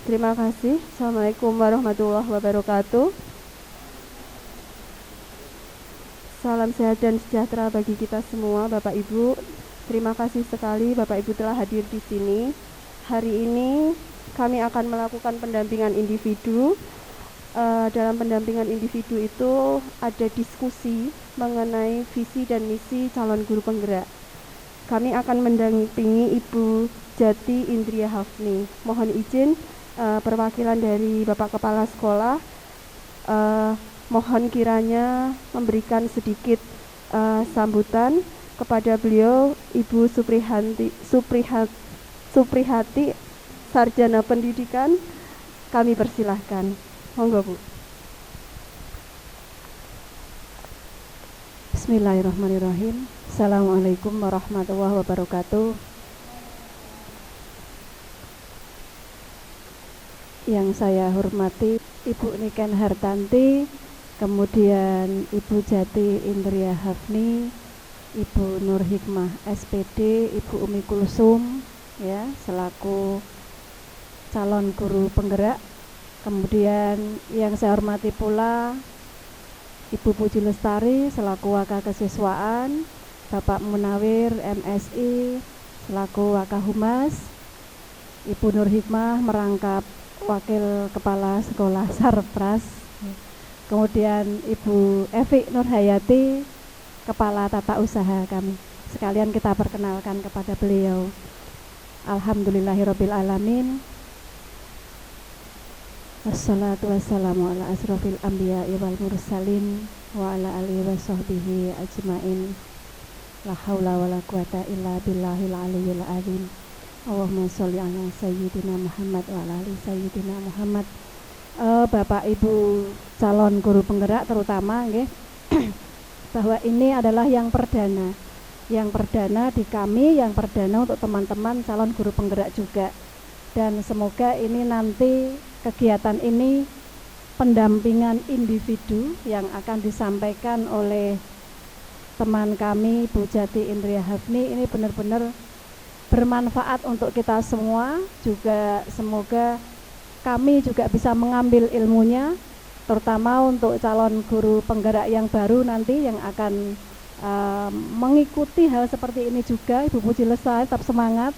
Terima kasih. Assalamualaikum warahmatullahi wabarakatuh. Salam sehat dan sejahtera bagi kita semua, Bapak Ibu. Terima kasih sekali Bapak Ibu telah hadir di sini. Hari ini kami akan melakukan pendampingan individu. Dalam pendampingan individu itu ada diskusi mengenai visi dan misi calon guru penggerak. Kami akan mendampingi Ibu Jati Indria Hafni. Mohon izin perwakilan dari Bapak Kepala Sekolah mohon kiranya memberikan sedikit sambutan kepada beliau, Ibu Suprihati, Sarjana Pendidikan. Kami persilahkan. Monggo, Bu. Bismillahirrahmanirrahim. Assalamualaikum warahmatullahi wabarakatuh. Yang saya hormati Ibu Niken Hartanti, kemudian Ibu Jati Indria Hafni, Ibu Nur Hikmah SPD, Ibu Umi Kulsum ya selaku calon guru penggerak. Kemudian yang saya hormati pula Ibu Puji Lestari selaku Wakakesiswaan, Bapak Munawir MSI selaku Wakahumas, Ibu Nur Hikmah merangkap Wakil Kepala Sekolah Sarpras, kemudian Ibu Evi Nurhayati Kepala Tata Usaha kami. Sekalian kita perkenalkan kepada beliau. Alhamdulillahirabbil alamin. Wassalatu wassalamu ala asrofil anbiya'i wal mursalin wa ala alihi wa sahbihi ajmain. La haula wa la quwata illa billahil aliyyil azim. Allahumma sholli ala sayyidina Muhammad wa ala ali sayyidina Muhammad. Bapak Ibu calon guru penggerak terutama nggih bahwa ini adalah yang perdana. Yang perdana di kami, yang perdana untuk teman-teman calon guru penggerak juga. Dan semoga ini nanti kegiatan ini pendampingan individu yang akan disampaikan oleh teman kami Bu Jati Indria Hafni ini benar-benar bermanfaat untuk kita semua. Juga semoga kami juga bisa mengambil ilmunya, terutama untuk calon guru penggerak yang baru nanti yang akan mengikuti hal seperti ini juga. Ibu Puji Lestari tetap semangat.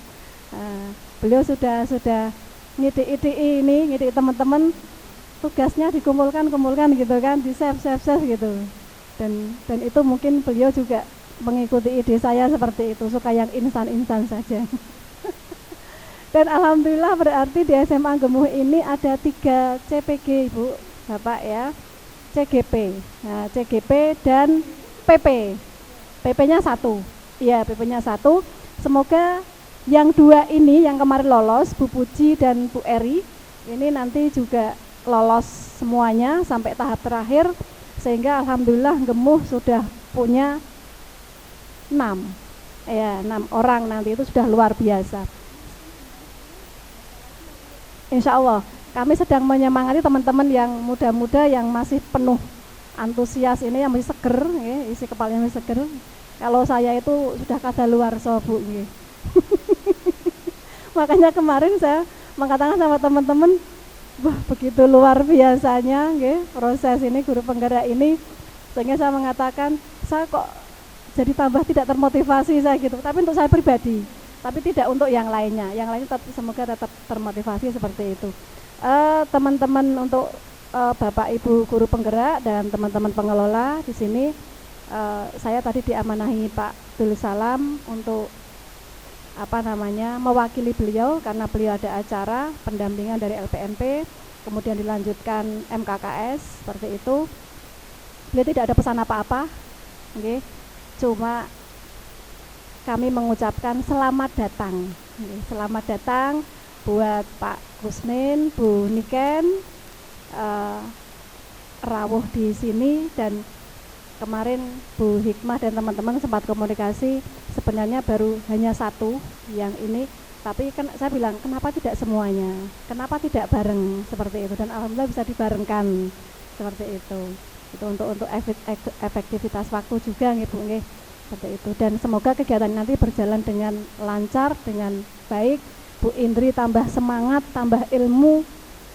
Beliau sudah ngidi teman-teman, tugasnya dikumpulkan gitu kan, di save gitu. Dan itu mungkin beliau juga mengikuti ide saya seperti itu, suka yang instan saja. Dan alhamdulillah berarti di SMA Gemuh ini ada 3 CPG Ibu Bapak ya, CGP. Nah, CGP dan PP. PP-nya 1. Iya, PP-nya 1. Semoga yang 2 ini yang kemarin lolos, Bu Puji dan Bu Eri, ini nanti juga lolos semuanya sampai tahap terakhir, sehingga alhamdulillah Gemuh sudah punya 6 orang nanti, itu sudah luar biasa. Insya Allah kami sedang menyemangati teman-teman yang muda-muda yang masih penuh antusias ini, yang masih seger ya, isi kepalanya masih seger. Kalau saya itu sudah kadaluarsa Bu ya. Makanya kemarin saya mengatakan sama teman-teman, wah begitu luar biasanya ya, proses ini guru penggerak ini, sehingga saya mengatakan saya kok jadi tambah tidak termotivasi saya gitu, tapi untuk saya pribadi, tapi tidak untuk yang lainnya. Yang lainnya semoga tetap termotivasi seperti itu. Teman-teman untuk Bapak Ibu guru penggerak dan teman-teman pengelola di sini, saya tadi diamanahi Pak Abdul Salam untuk mewakili beliau karena beliau ada acara pendampingan dari LPMP, kemudian dilanjutkan MKKS seperti itu. Beliau tidak ada pesan apa-apa, okay. Cuma kami mengucapkan selamat datang. Selamat datang buat Pak Kusmin, Bu Niken, rawuh di sini, dan kemarin Bu Hikmah dan teman-teman sempat komunikasi, sebenarnya baru hanya 1 yang ini, tapi kan saya bilang kenapa tidak semuanya, kenapa tidak bareng seperti itu, dan alhamdulillah bisa dibarengkan seperti itu. Itu untuk efektivitas waktu juga nggih Bu nggih, seperti itu. Dan semoga kegiatan nanti berjalan dengan lancar, dengan baik. Bu Indri tambah semangat, tambah ilmu,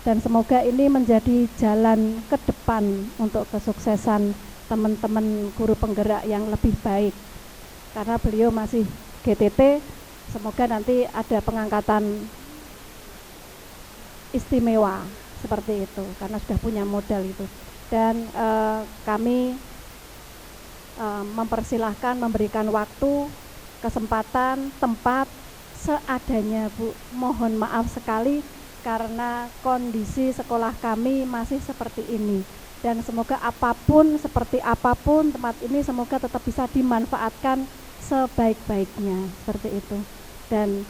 dan semoga ini menjadi jalan ke depan untuk kesuksesan teman-teman guru penggerak yang lebih baik. Karena beliau masih GTT, semoga nanti ada pengangkatan istimewa seperti itu karena sudah punya modal itu. Dan kami mempersilahkan, memberikan waktu, kesempatan, tempat seadanya, Bu. Mohon maaf sekali karena kondisi sekolah kami masih seperti ini, dan semoga apapun, seperti apapun tempat ini, semoga tetap bisa dimanfaatkan sebaik-baiknya, seperti itu. Dan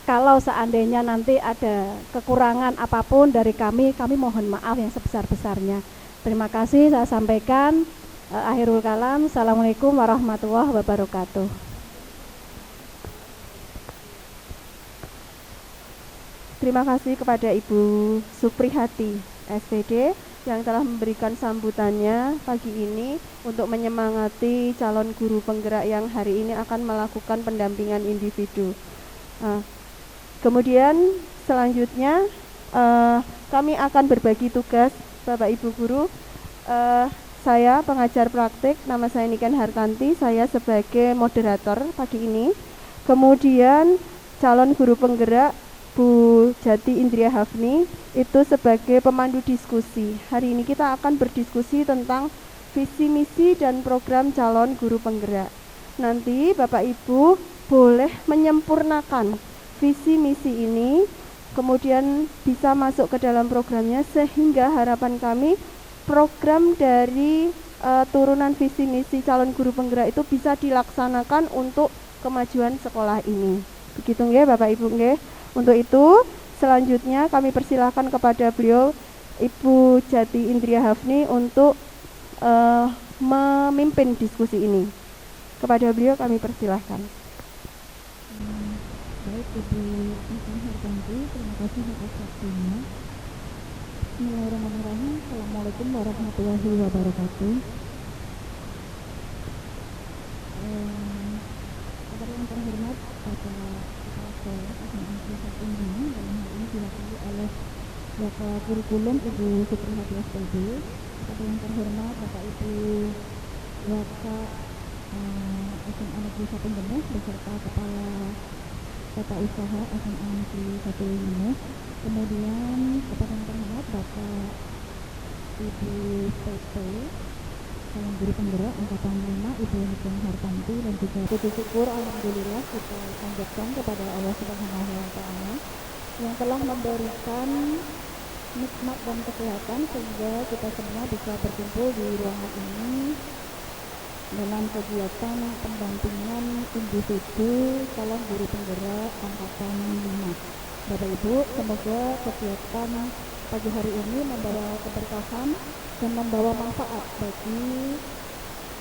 kalau seandainya nanti ada kekurangan apapun dari kami mohon maaf yang sebesar-besarnya. Terima kasih saya sampaikan. Akhirul kalam. Assalamualaikum warahmatullahi wabarakatuh. Terima kasih kepada Ibu Suprihati SPD yang telah memberikan sambutannya pagi ini untuk menyemangati calon guru penggerak yang hari ini akan melakukan pendampingan individu. Kemudian selanjutnya kami akan berbagi tugas, Bapak Ibu Guru. Saya pengajar praktik, nama saya Niken Hartanti, saya sebagai moderator pagi ini. Kemudian calon guru penggerak Bu Jati Indria Hafni itu sebagai pemandu diskusi. Hari ini kita akan berdiskusi tentang visi misi dan program calon guru penggerak. Nanti Bapak Ibu boleh menyempurnakan visi misi ini, kemudian bisa masuk ke dalam programnya, sehingga harapan kami program dari turunan visi misi calon guru penggerak itu bisa dilaksanakan untuk kemajuan sekolah ini. Begitu nggih Bapak Ibu nggih. Untuk itu selanjutnya kami persilahkan kepada beliau Ibu Jati Indria Hafni untuk memimpin diskusi ini. Kepada beliau kami persilahkan. Baik, Ibu Niken Hartanti, terima kasih atas waktunya. Bismillahirrahmanirrahim. Assalamualaikum warahmatullahi wabarakatuh. Kepada yang terhormat Bapak Kepala Sekolah SMA Negeri 1 Unggul, dalam hal ini diwakili oleh Bapak Kurikulum Ibu Suprihati SPD. Kepada yang terhormat Bapak Ibu Bapak SMA Negeri 1 Unggul beserta Kepala Tata Usaha SMA Negeri 1 Unggul. Kemudian kepada yang terhormat Bapak Ibu PT calon guru penggerak angkatan 5 Ibu Niken Hartanti, dan juga puji syukur alhamdulillah kita panjatkan kepada Allah Subhanahu wa taala yang telah memberikan nikmat dan kesehatan sehingga kita semua bisa berkumpul di ruangan ini dalam kegiatan pendampingan individu calon guru penggerak angkatan 5. Bapak Ibu, semoga kegiatan pagi hari ini membawa keberkahan dan membawa manfaat bagi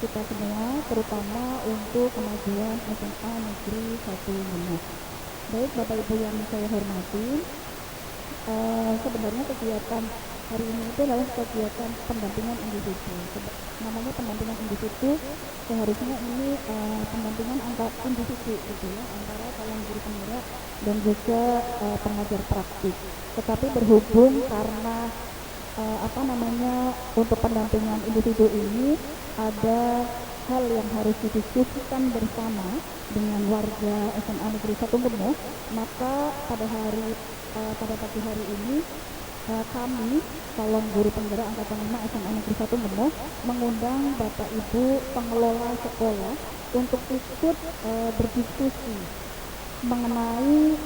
kita semua, terutama untuk kemajuan SMA Negeri 1 Unggul. Baik Bapak Ibu yang saya hormati, sebenarnya kegiatan hari ini itu adalah kegiatan pendampingan individu. Namanya pendampingan individu, seharusnya ini pendampingan antar individu gitu ya, antara calon guru penggerak dan juga pengajar praktik. Tetapi berhubung karena untuk pendampingan individu ini ada hal yang harus didiskusikan bersama dengan warga SMA Negeri 1 Unggul, maka pada pagi hari ini kami calon guru penggerak angkatan 5 SMA Negeri 1 Unggul mengundang Bapak Ibu pengelola sekolah untuk ikut berdiskusi mengenai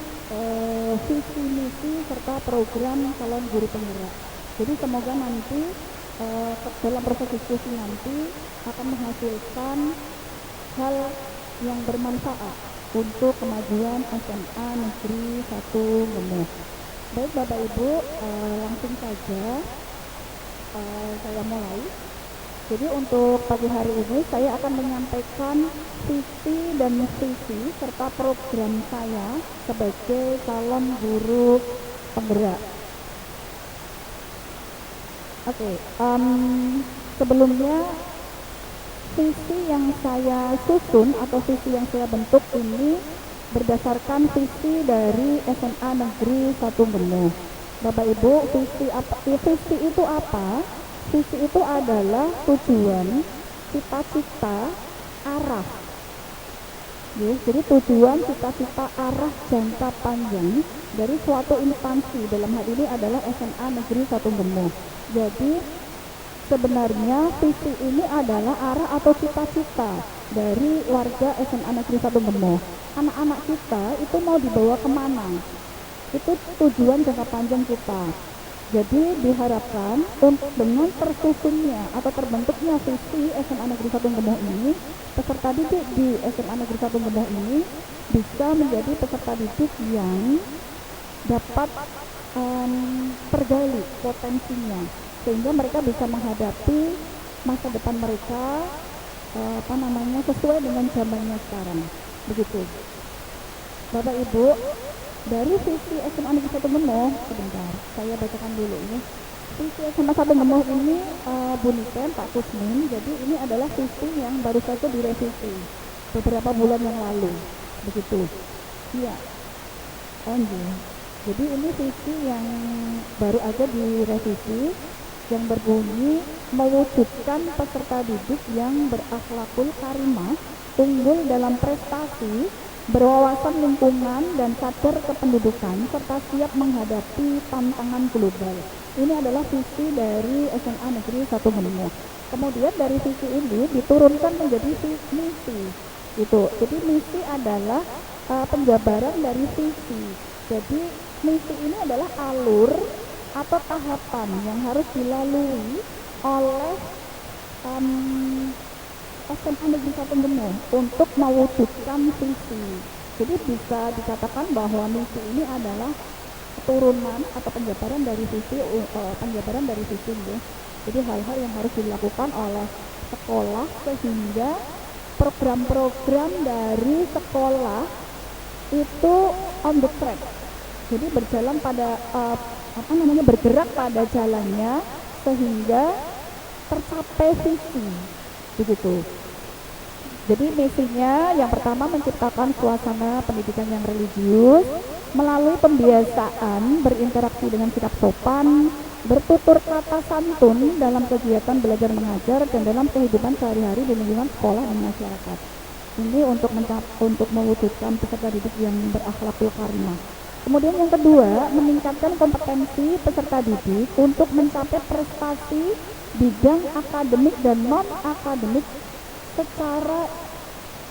visi misi serta program calon guru penggerak. Jadi semoga nanti dalam proses diskusi nanti akan menghasilkan hal yang bermanfaat untuk kemajuan SMA Negeri 1 Unggul. Baik Bapak Ibu, langsung saja saya mulai. Jadi untuk pagi hari ini saya akan menyampaikan visi dan misi serta program saya sebagai calon guru penggerak. Oke, sebelumnya visi yang saya susun atau visi yang saya bentuk ini berdasarkan visi dari SMA Negeri 1 Gemuh. Bapak Ibu, visi itu apa? Visi itu adalah tujuan, cita-cita, arah. Ya, jadi tujuan, cita-cita, arah jangka panjang dari suatu instansi, dalam hal ini adalah SMA Negeri 1 Gemuh. Jadi sebenarnya visi ini adalah arah atau cita-cita dari warga SMA Negeri 1 Gemuh. Anak-anak kita itu mau dibawa kemana? Itu tujuan jangka panjang kita. Jadi diharapkan untuk dengan tersusunnya atau terbentuknya visi SMA Negeri 1 Gemuh ini, peserta didik di SMA Negeri 1 Gemuh ini bisa menjadi peserta didik yang dapat tergali potensinya, sehingga mereka bisa menghadapi masa depan mereka sesuai dengan zamannya sekarang. Begitu. Bapak Ibu, dari visi SMA Negeri 1 Gemuh, sebentar, saya bacakan dulu ini. Visi SMA 1 Gemuh ini Bu Niken, Pak Kusmin, jadi ini adalah visi yang baru saja direvisi beberapa bulan yang lalu. Begitu. Iya. Jadi ini visi yang baru aja direvisi, yang berbunyi mewujudkan peserta didik yang berakhlakul karimah, unggul dalam prestasi, berwawasan lingkungan dan sadar kependudukan, serta siap menghadapi tantangan global. Ini adalah visi dari SMA Negeri 1 Gemuh. Kemudian dari visi ini diturunkan menjadi misi. Jadi misi adalah penjabaran dari visi. Jadi misi ini adalah alur atau tahapan yang harus dilalui oleh SMA Negeri 1 Gemuh untuk mewujudkan visi. Jadi bisa dikatakan bahwa misi ini adalah turunan atau penjabaran dari visi, ya. Jadi hal-hal yang harus dilakukan oleh sekolah sehingga program-program dari sekolah itu on the track. Jadi berjalan pada bergerak pada jalannya sehingga tercapai visi. Begitu. Jadi misinya yang pertama menciptakan suasana pendidikan yang religius melalui pembiasaan berinteraksi dengan sikap sopan, bertutur kata santun dalam kegiatan belajar mengajar dan dalam kehidupan sehari-hari di lingkungan sekolah dan masyarakat. Ini untuk mewujudkan peserta didik yang berakhlakul karimah. Kemudian yang kedua, meningkatkan kompetensi peserta didik untuk mencapai prestasi bidang akademik dan non-akademik secara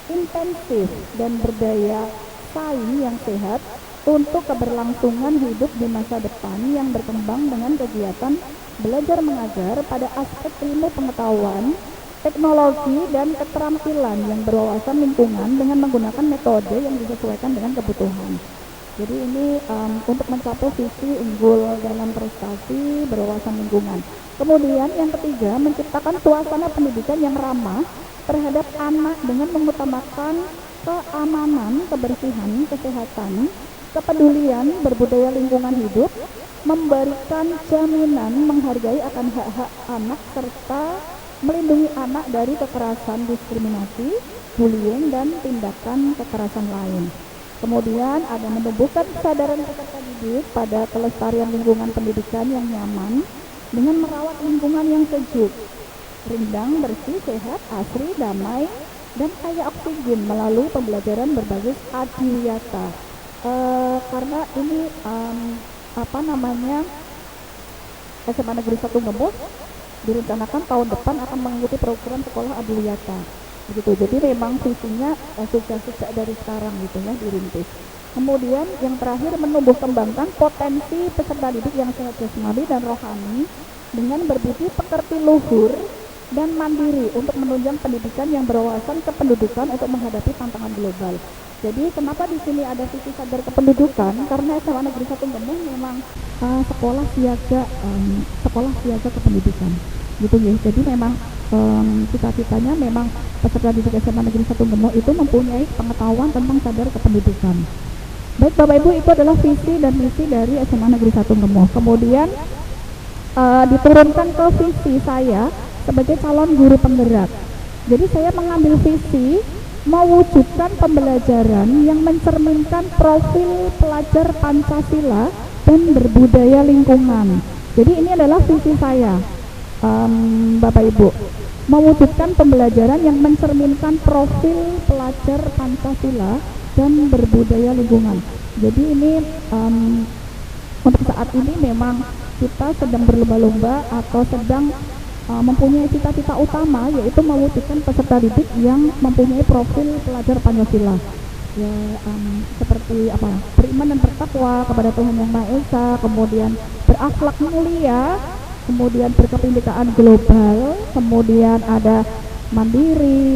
intensif dan berdaya saing yang sehat untuk keberlangsungan hidup di masa depan yang berkembang dengan kegiatan belajar mengajar pada aspek ilmu pengetahuan, teknologi, dan keterampilan yang berwawasan lingkungan dengan menggunakan metode yang disesuaikan dengan kebutuhan. Jadi ini untuk mencapai visi unggul dalam prestasi berwawasan lingkungan. Kemudian yang ketiga, menciptakan suasana pendidikan yang ramah terhadap anak dengan mengutamakan keamanan, kebersihan, kesehatan, kepedulian, berbudaya lingkungan hidup, memberikan jaminan menghargai akan hak-hak anak serta melindungi anak dari kekerasan, diskriminasi, bullying, dan tindakan kekerasan lain. Kemudian ada menumbuhkan kesadaran peserta didik pada kelestarian lingkungan pendidikan yang nyaman dengan merawat lingkungan yang sejuk, rindang, bersih, sehat, asri, damai, dan kaya oksigen melalui pembelajaran berbasis adiwiyata. Karena ini SMA Negeri 1 Gemuh direncanakan tahun depan akan mengikuti program sekolah adiwiyata. Begitu. Jadi memang visinya sejak dari sekarang gitu ya dirintis. Kemudian yang terakhir, menumbuh kembangkan potensi peserta didik yang sehat jasmani dan rohani dengan berbudi pekerti luhur dan mandiri untuk menunjang pendidikan yang berwawasan kependudukan untuk menghadapi tantangan global. Jadi kenapa di sini ada visi sadar kependudukan? Karena SMA Negeri 1 Gemuh memang sekolah siaga kependidikan, gitu ya. Jadi memang cita-citanya memang peserta didik SMA Negeri 1 Gemuh itu mempunyai pengetahuan tentang sadar kependudukan. Baik Bapak Ibu, itu adalah visi dan misi dari SMA Negeri 1 Gemuh. Kemudian diturunkan ke visi saya sebagai calon guru penggerak. Jadi saya mengambil visi mewujudkan pembelajaran yang mencerminkan profil pelajar Pancasila dan berbudaya lingkungan. Jadi ini adalah visi saya, Bapak Ibu, mewujudkan pembelajaran yang mencerminkan profil pelajar Pancasila dan berbudaya lingkungan. Jadi ini untuk saat ini memang kita sedang berlomba-lomba atau sedang mempunyai cita-cita utama, yaitu mewujudkan peserta didik yang mempunyai profil pelajar Pancasila. Ya, seperti apa? Beriman dan bertakwa kepada Tuhan Yang Maha Esa, kemudian berakhlak mulia, kemudian berkebinekaan global, kemudian ada mandiri,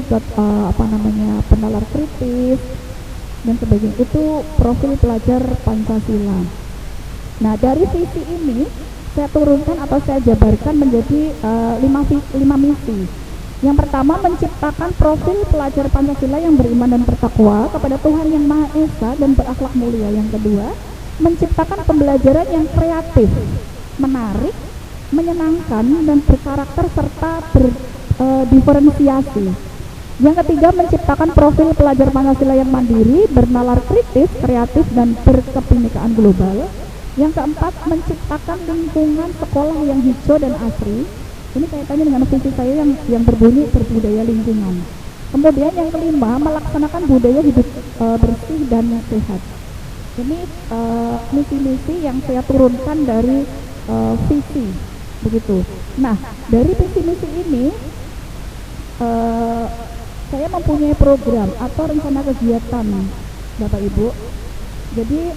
penalar kritis dan sebagainya. Itu profil pelajar Pancasila. Nah, dari visi ini saya turunkan atau saya jabarkan menjadi 5 misi. Yang pertama, menciptakan profil pelajar Pancasila yang beriman dan bertakwa kepada Tuhan Yang Maha Esa dan berakhlak mulia. Yang kedua, menciptakan pembelajaran yang kreatif, menarik, menyenangkan dan berkarakter serta berdiferensiasi. Yang ketiga, menciptakan profil pelajar Pancasila yang mandiri, bernalar kritis, kreatif dan berkebinekaan global. Yang keempat, menciptakan lingkungan sekolah yang hijau dan asri. Ini kaitannya dengan visi saya yang berbunyi berbudaya lingkungan. Kemudian yang kelima, melaksanakan budaya hidup bersih dan sehat. Ini misi-misi yang saya turunkan dari visi, begitu. Nah, dari visi-misi ini saya mempunyai program atau rencana kegiatan, Bapak Ibu. Jadi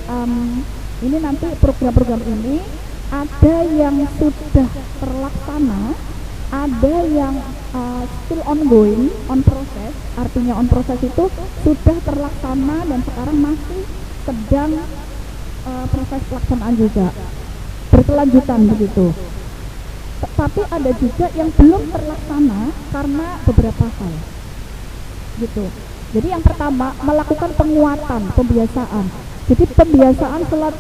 ini nanti program-program ini ada yang sudah terlaksana, ada yang still ongoing, on process. Artinya on process itu sudah terlaksana dan sekarang masih sedang proses pelaksanaan juga, berkelanjutan begitu. Tapi ada juga yang belum terlaksana karena beberapa hal, gitu. Jadi yang pertama, melakukan penguatan, pembiasaan. Jadi pembiasaan sholat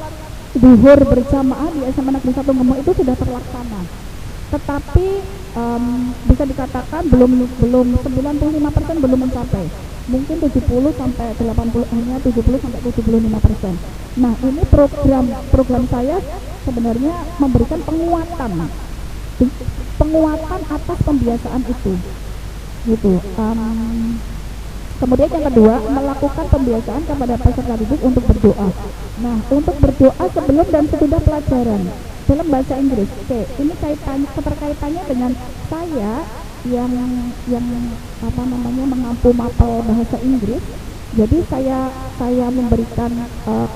duhur berjamaah di SMA Negeri 1 Gemuk itu sudah terlaksana, tetapi bisa dikatakan belum 95% belum mencapai, mungkin 70 sampai 80, hanya 70 sampai 75%. Nah, ini program saya sebenarnya memberikan penguatan atas pembiasaan itu, gitu. Kemudian yang kedua, melakukan pembiasaan kepada peserta didik untuk berdoa. Nah, untuk berdoa sebelum dan sesudah pelajaran dalam bahasa Inggris. Oke, ini keterkaitannya dengan saya yang mengampu mapel bahasa Inggris. Jadi saya memberikan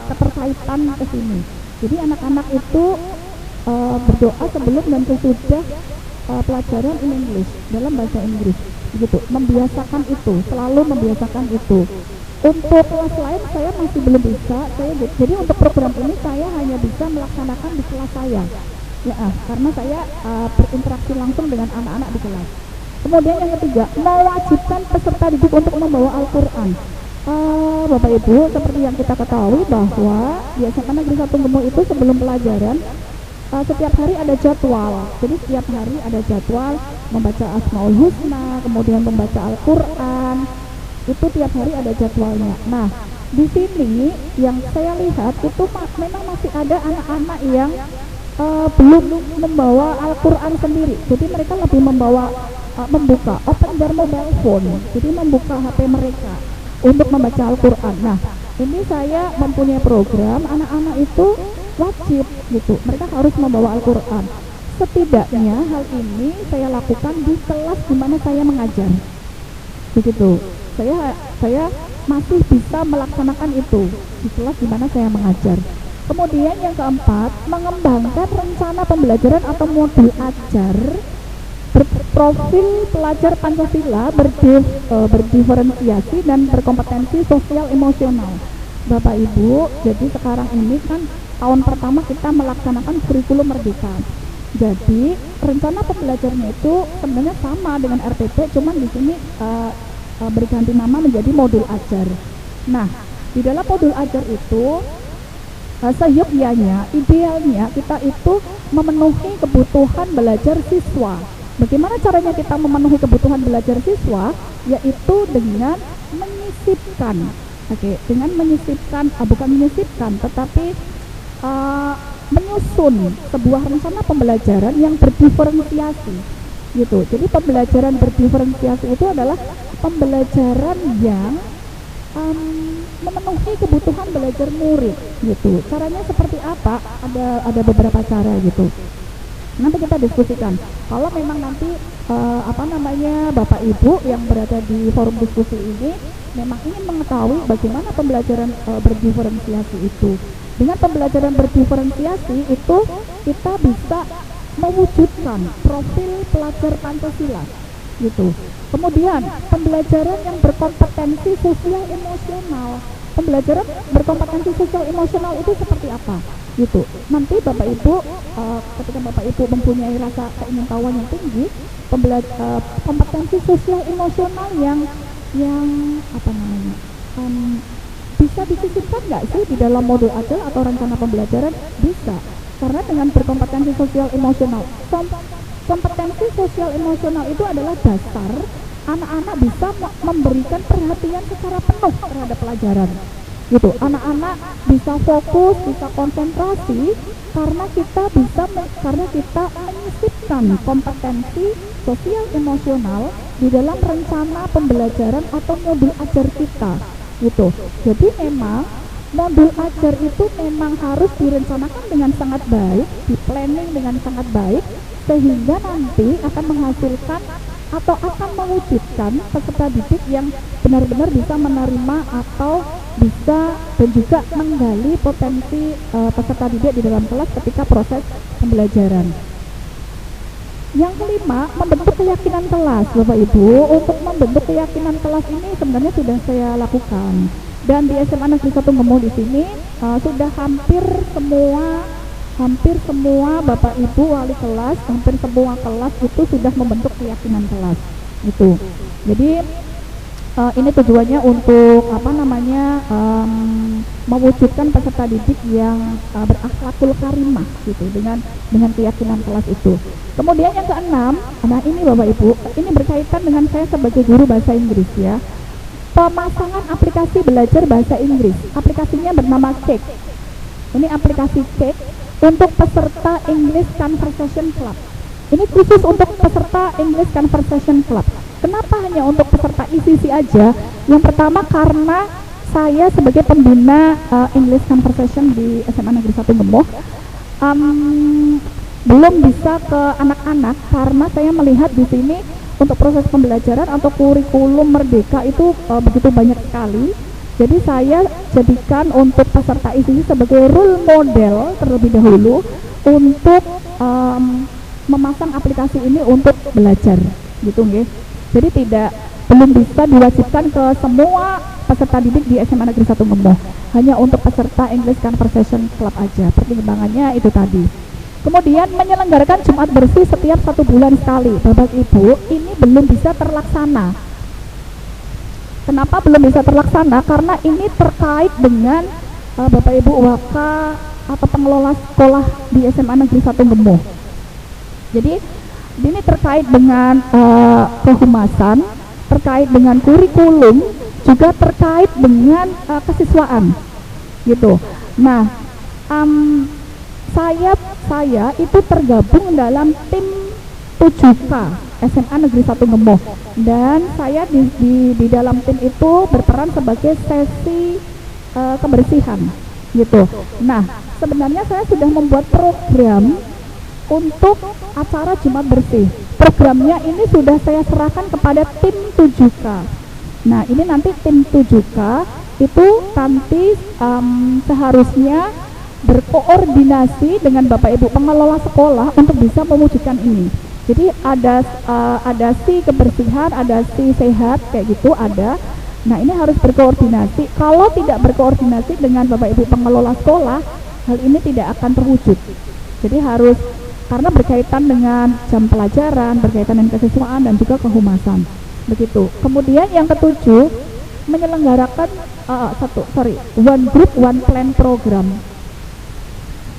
keterkaitan ke sini. Jadi anak-anak itu berdoa sebelum dan sesudah pelajaran in English, dalam bahasa Inggris, gitu. Membiasakan itu, selalu membiasakan itu. Untuk kelas lain saya masih belum bisa. Jadi untuk program ini saya hanya bisa melaksanakan di kelas saya, ya, karena saya berinteraksi langsung dengan anak-anak di kelas. Kemudian yang ketiga, mewajibkan peserta didik untuk membawa Al-Quran. Bapak Ibu, seperti yang kita ketahui bahwa di SMA Negeri 1 Gemuk itu sebelum pelajaran setiap hari ada jadwal. Jadi setiap hari ada jadwal membaca Asmaul Husna, kemudian membaca Al-Quran. Itu tiap hari ada jadwalnya. Nah, di sini yang saya lihat itu memang masih ada anak-anak yang belum membawa Al-Quran sendiri. Jadi mereka lebih membuka open their mobile phone. Jadi membuka HP mereka untuk membaca Al-Quran. Nah, ini saya mempunyai program anak-anak itu wajib, gitu. Mereka harus membawa Al-Quran. Setidaknya hal ini saya lakukan di kelas di mana saya mengajar, begitu. Saya masih bisa melaksanakan itu di kelas di mana saya mengajar. Kemudian yang keempat, mengembangkan rencana pembelajaran atau modul ajar berprofil pelajar Pancasila, berdiferensiasi dan berkompetensi sosial emosional. Bapak Ibu, jadi sekarang ini kan tahun pertama kita melaksanakan kurikulum merdeka. Jadi rencana pembelajarannya itu sebenarnya sama dengan RPP, cuman di sini berganti nama menjadi modul ajar. Nah, di dalam modul ajar itu seyogyanya, idealnya kita itu memenuhi kebutuhan belajar siswa. Bagaimana caranya kita memenuhi kebutuhan belajar siswa? Yaitu dengan mengisi menyisipkan, dengan menyisipkan, bukan menyisipkan, tetapi menyusun sebuah rencana pembelajaran yang berdiferensiasi, gitu. Jadi pembelajaran berdiferensiasi itu adalah pembelajaran yang memenuhi kebutuhan belajar murid, gitu. Caranya seperti apa? Ada beberapa cara, gitu. Nanti kita diskusikan. Kalau memang nanti Bapak Ibu yang berada di forum diskusi ini memang ingin mengetahui bagaimana pembelajaran berdiferensiasi itu. Dengan pembelajaran berdiferensiasi itu kita bisa mewujudkan profil pelajar Pancasila, gitu. Kemudian pembelajaran yang berkompetensi sosial emosional. Pembelajaran berkompetensi sosial emosional itu seperti apa? Gitu. Nanti Bapak Ibu ketika Bapak Ibu mempunyai rasa keingintahuan yang tinggi, kompetensi sosial emosional yang bisa disisipkan nggak sih di dalam modul AJEL atau rencana pembelajaran? Bisa, karena dengan berkompetensi sosial emosional, kompetensi sosial emosional itu adalah dasar anak-anak bisa memberikan perhatian secara penuh terhadap pelajaran, gitu. Anak-anak bisa fokus, bisa konsentrasi karena kita menyisipkan kompetensi sosial emosional di dalam rencana pembelajaran atau modul ajar kita, gitu. Jadi memang modul ajar itu memang harus direncanakan dengan sangat baik, di planning dengan sangat baik, sehingga nanti akan menghasilkan atau akan mewujudkan peserta didik yang benar-benar bisa menerima atau bisa dan juga menggali potensi peserta didik di dalam kelas ketika proses pembelajaran. Yang kelima, membentuk keyakinan kelas, Bapak Ibu. Untuk membentuk keyakinan kelas ini sebenarnya sudah saya lakukan, dan di SMA Negeri 1 Gemo di sini sudah hampir semua Bapak Ibu wali kelas, hampir semua kelas itu sudah membentuk keyakinan kelas, itu. Jadi ini tujuannya untuk mewujudkan peserta didik yang berakhlakul karimah, gitu, dengan keyakinan kelas itu. Kemudian yang keenam, nah ini Bapak Ibu, ini berkaitan dengan saya sebagai guru bahasa Inggris, ya. Pemasangan aplikasi belajar bahasa Inggris. Aplikasinya bernama Cake. Ini aplikasi Cake untuk peserta English Conversation Club. Ini khusus untuk peserta English Conversation Club. Kenapa hanya untuk peserta ICC aja? Yang pertama karena saya sebagai pembina English Conversation di SMA Negeri 1 Gemo belum bisa ke anak-anak karena saya melihat di sini untuk proses pembelajaran atau kurikulum merdeka itu begitu banyak sekali. Jadi saya jadikan untuk peserta ICC sebagai role model terlebih dahulu untuk memasang aplikasi ini untuk belajar, gitu nggih. Jadi belum bisa diwajibkan ke semua peserta didik di SMA Negeri 1 Gemo, hanya untuk peserta English Conversation Club aja. Pertimbangannya itu tadi. Kemudian menyelenggarakan Jumat bersih setiap 1 bulan sekali. Bapak Ibu, ini belum bisa terlaksana. Kenapa belum bisa terlaksana? Karena ini terkait dengan Bapak Ibu waka atau pengelola sekolah di SMA Negeri 1 Gemo. Jadi ini terkait dengan kehumasan, terkait dengan kurikulum, juga terkait dengan kesiswaan, gitu. Nah, saya itu tergabung dalam tim 7K SMA Negeri 1 Gemo, dan saya di dalam tim itu berperan sebagai sesi kebersihan, gitu. Nah, sebenarnya saya sudah membuat program untuk acara Jumat bersih. Programnya ini sudah saya serahkan kepada tim 7K. Nah, ini nanti tim 7K itu nanti seharusnya berkoordinasi dengan Bapak Ibu pengelola sekolah untuk bisa mewujudkan ini. Jadi ada si kebersihan, ada si sehat, kayak gitu ada. Nah, ini harus berkoordinasi. Kalau tidak berkoordinasi dengan Bapak Ibu pengelola sekolah, hal ini tidak akan terwujud. Jadi harus, karena berkaitan dengan jam pelajaran, berkaitan dengan kesiswaan dan juga kehumasan. Begitu. Kemudian yang ketujuh, menyelenggarakan one group one plan program.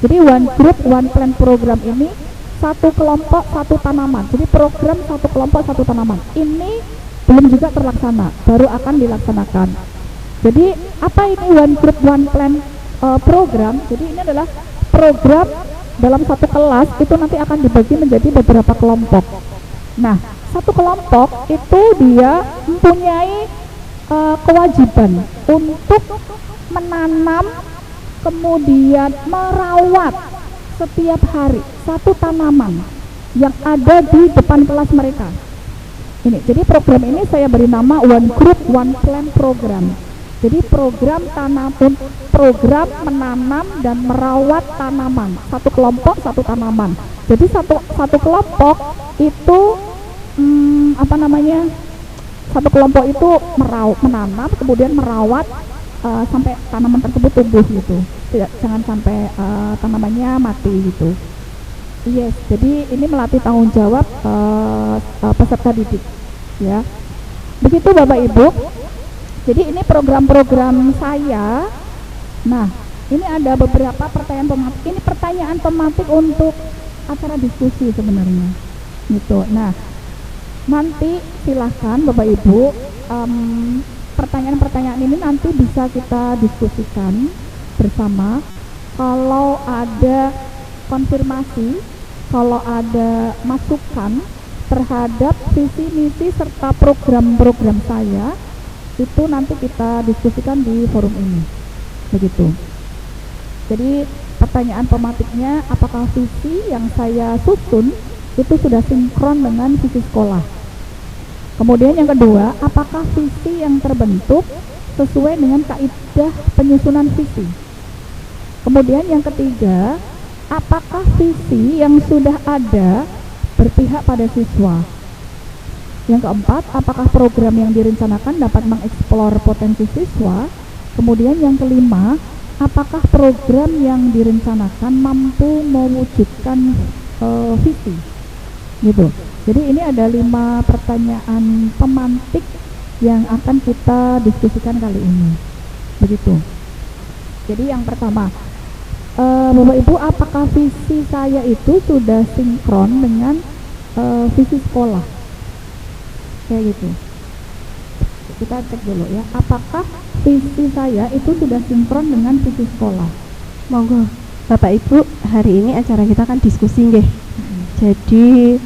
Jadi one group one plan program ini satu kelompok satu tanaman. Jadi program satu kelompok satu tanaman ini belum juga terlaksana, baru akan dilaksanakan. Jadi apa ini One Group One Plan program? Jadi ini adalah program dalam satu kelas itu nanti akan dibagi menjadi beberapa kelompok. Nah, satu kelompok itu dia mempunyai kewajiban untuk menanam kemudian merawat setiap hari satu tanaman yang ada di depan kelas mereka. Ini, jadi program ini saya beri nama One Group One Plan program. Jadi program program menanam dan merawat tanaman. Satu kelompok satu tanaman. Jadi satu kelompok itu satu kelompok itu menanam kemudian merawat sampai tanaman tersebut tumbuh gitu. Jangan sampai tanamannya mati gitu. Yes, jadi ini melatih tanggung jawab peserta didik, ya. Begitu Bapak Ibu. Jadi ini program-program saya. Nah, ini ada beberapa pertanyaan tematik. Ini pertanyaan tematik untuk acara diskusi sebenarnya, gitu. Nah, nanti silahkan Bapak Ibu, pertanyaan-pertanyaan ini nanti bisa kita diskusikan bersama. Kalau ada konfirmasi, kalau ada masukan terhadap visi misi serta program-program saya, itu nanti kita diskusikan di forum ini, begitu. Jadi pertanyaan pematiknya, apakah visi yang saya susun itu sudah sinkron dengan visi sekolah? Kemudian yang kedua, apakah visi yang terbentuk sesuai dengan kaidah penyusunan visi? Kemudian yang ketiga, apakah visi yang sudah ada berpihak pada siswa? Yang keempat, apakah program yang direncanakan dapat mengeksplor potensi siswa? Kemudian yang kelima, apakah program yang direncanakan mampu mewujudkan visi? Gitu. Jadi ini ada 5 pertanyaan pemantik yang akan kita diskusikan kali ini. Begitu. Jadi yang pertama, Bapak Ibu, apakah visi saya itu sudah sinkron dengan visi sekolah? Kayak gitu. Kita cek dulu ya, apakah visi saya itu sudah sinkron dengan visi sekolah? Monggo Bapak Ibu, hari ini acara kita kan diskusi nggih. Jadi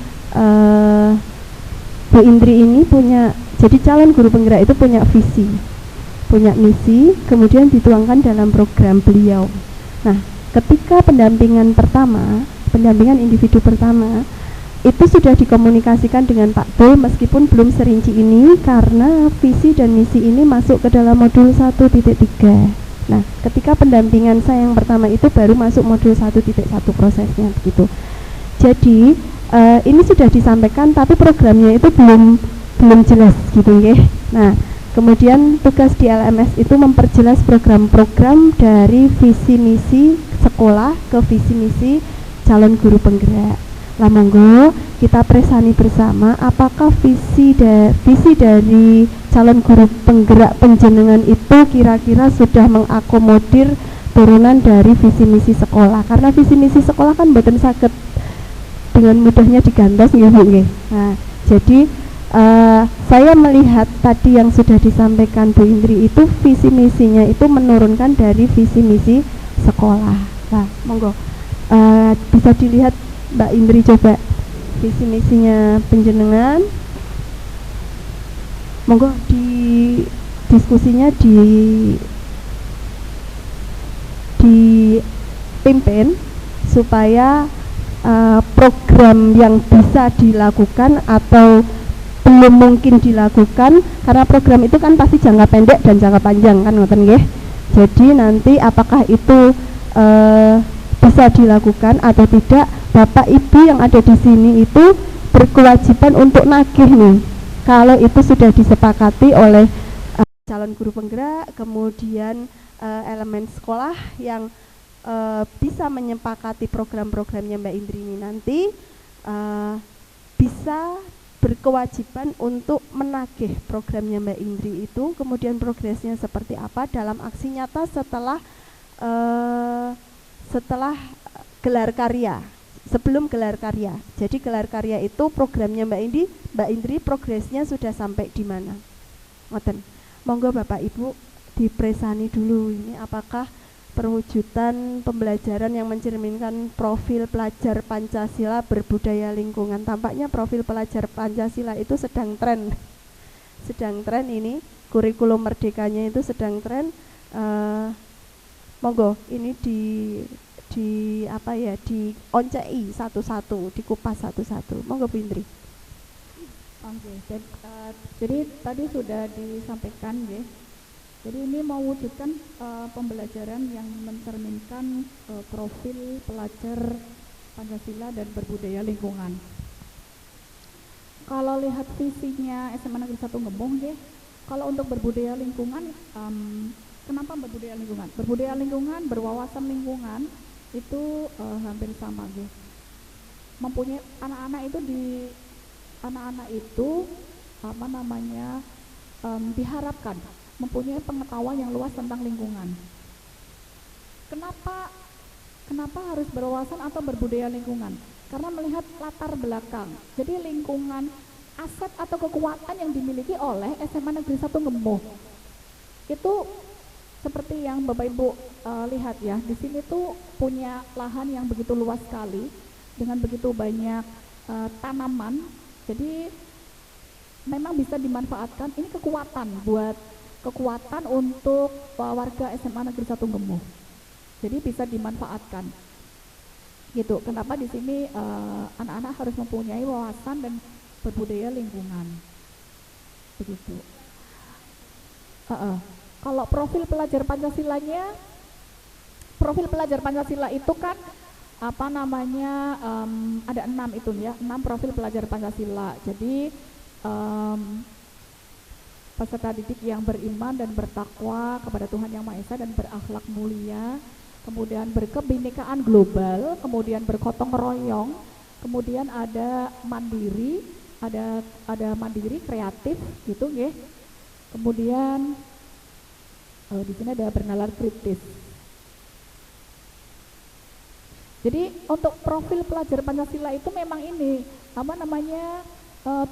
Bu Indri ini punya, jadi calon guru penggerak itu punya visi, punya misi, kemudian dituangkan dalam program beliau. Nah, ketika pendampingan individu pertama itu sudah dikomunikasikan dengan Pak Dul, meskipun belum serinci ini karena visi dan misi ini masuk ke dalam modul 1.3. Nah, ketika pendampingan saya yang pertama itu baru masuk modul 1.1 prosesnya begitu. Jadi ini sudah disampaikan tapi programnya itu belum jelas gitu ya. Nah, kemudian tugas di LMS itu memperjelas program-program dari visi misi sekolah ke visi misi calon guru penggerak. Lah monggo kita presani bersama apakah visi dari calon guru penggerak penjenengan itu kira-kira sudah mengakomodir turunan dari visi misi sekolah. Karena visi misi sekolah kan mboten saged dengan mudahnya digantos nggih Bu nggih. Nah, jadi saya melihat tadi yang sudah disampaikan Bu Indri itu visi misinya itu menurunkan dari visi misi sekolah. Nah, monggo bisa dilihat Mbak Indri coba visi misinya penjenengan. Monggo di diskusinya dipimpin supaya program yang bisa dilakukan atau belum mungkin dilakukan, karena program itu kan pasti jangka pendek dan jangka panjang kan ngoten nggih. Jadi nanti apakah itu bisa dilakukan atau tidak, Bapak Ibu yang ada di sini itu berkewajiban untuk nagih nih kalau itu sudah disepakati oleh calon guru penggerak, kemudian elemen sekolah yang bisa menyepakati program-programnya Mbak Indri ini nanti bisa berkewajiban untuk menagih programnya Mbak Indri itu, kemudian progresnya seperti apa dalam aksi nyata setelah gelar karya, sebelum gelar karya. Jadi gelar karya itu programnya Mbak Indri progresnya sudah sampai di mana? Ngoten. Monggo Bapak Ibu dipresani dulu ini apakah perwujudan pembelajaran yang mencerminkan profil pelajar Pancasila berbudaya lingkungan. Tampaknya profil pelajar Pancasila itu sedang tren ini, kurikulum merdekanya itu sedang tren. Monggo ini di apa ya, di oncei satu-satu, dikupas satu-satu. Monggo Bu Indri. Oke, jadi tadi sudah disampaikan ya. Jadi ini mewujudkan pembelajaran yang mencerminkan profil pelajar Pancasila dan berbudaya lingkungan. Kalau lihat visinya SMA Negeri 1 Gembong ya, kalau untuk berbudaya lingkungan, kenapa berbudaya lingkungan? Berbudaya lingkungan, berwawasan lingkungan itu hampir sama ya. Mempunyai anak-anak itu apa namanya, diharapkan mempunyai pengetahuan yang luas tentang lingkungan. Kenapa harus berwawasan atau berbudaya lingkungan? Karena melihat latar belakang. Jadi lingkungan, aset atau kekuatan yang dimiliki oleh SMA Negeri 1 Gembong itu seperti yang Bapak Ibu lihat ya, di sini tuh punya lahan yang begitu luas sekali dengan begitu banyak tanaman. Jadi memang bisa dimanfaatkan. Ini kekuatan untuk warga SMA Negeri 1 Gembong. Jadi bisa dimanfaatkan. Gitu. Kenapa di sini anak-anak harus mempunyai wawasan dan berbudaya lingkungan. Begitu. Kalau profil pelajar Pancasila itu kan apa namanya, ada 6 itu ya, 6 profil pelajar Pancasila. Jadi peserta didik yang beriman dan bertakwa kepada Tuhan Yang Maha Esa dan berakhlak mulia, kemudian berkebinekaan global, kemudian bergotong royong, kemudian ada mandiri, ada mandiri kreatif gitu ya. Kemudian di sini ada bernalar kritis. Jadi untuk profil pelajar Pancasila itu memang ini apa namanya,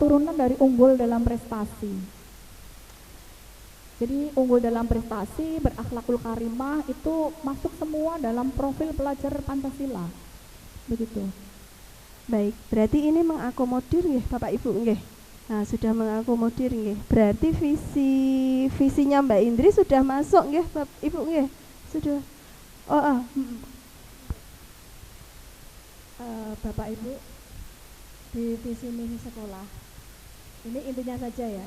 turunan dari unggul dalam prestasi. Jadi unggul dalam prestasi, berakhlakul karimah itu masuk semua dalam profil pelajar Pancasila. Begitu. Baik, berarti ini mengakomodir nggih Bapak Ibu nggih. Nah, sudah mengakomodir nggih. Berarti visinya Mbak Indri sudah masuk nggih Bapak Ibu nggih. Sudah. Bapak Ibu, di visi misi sekolah ini intinya saja ya,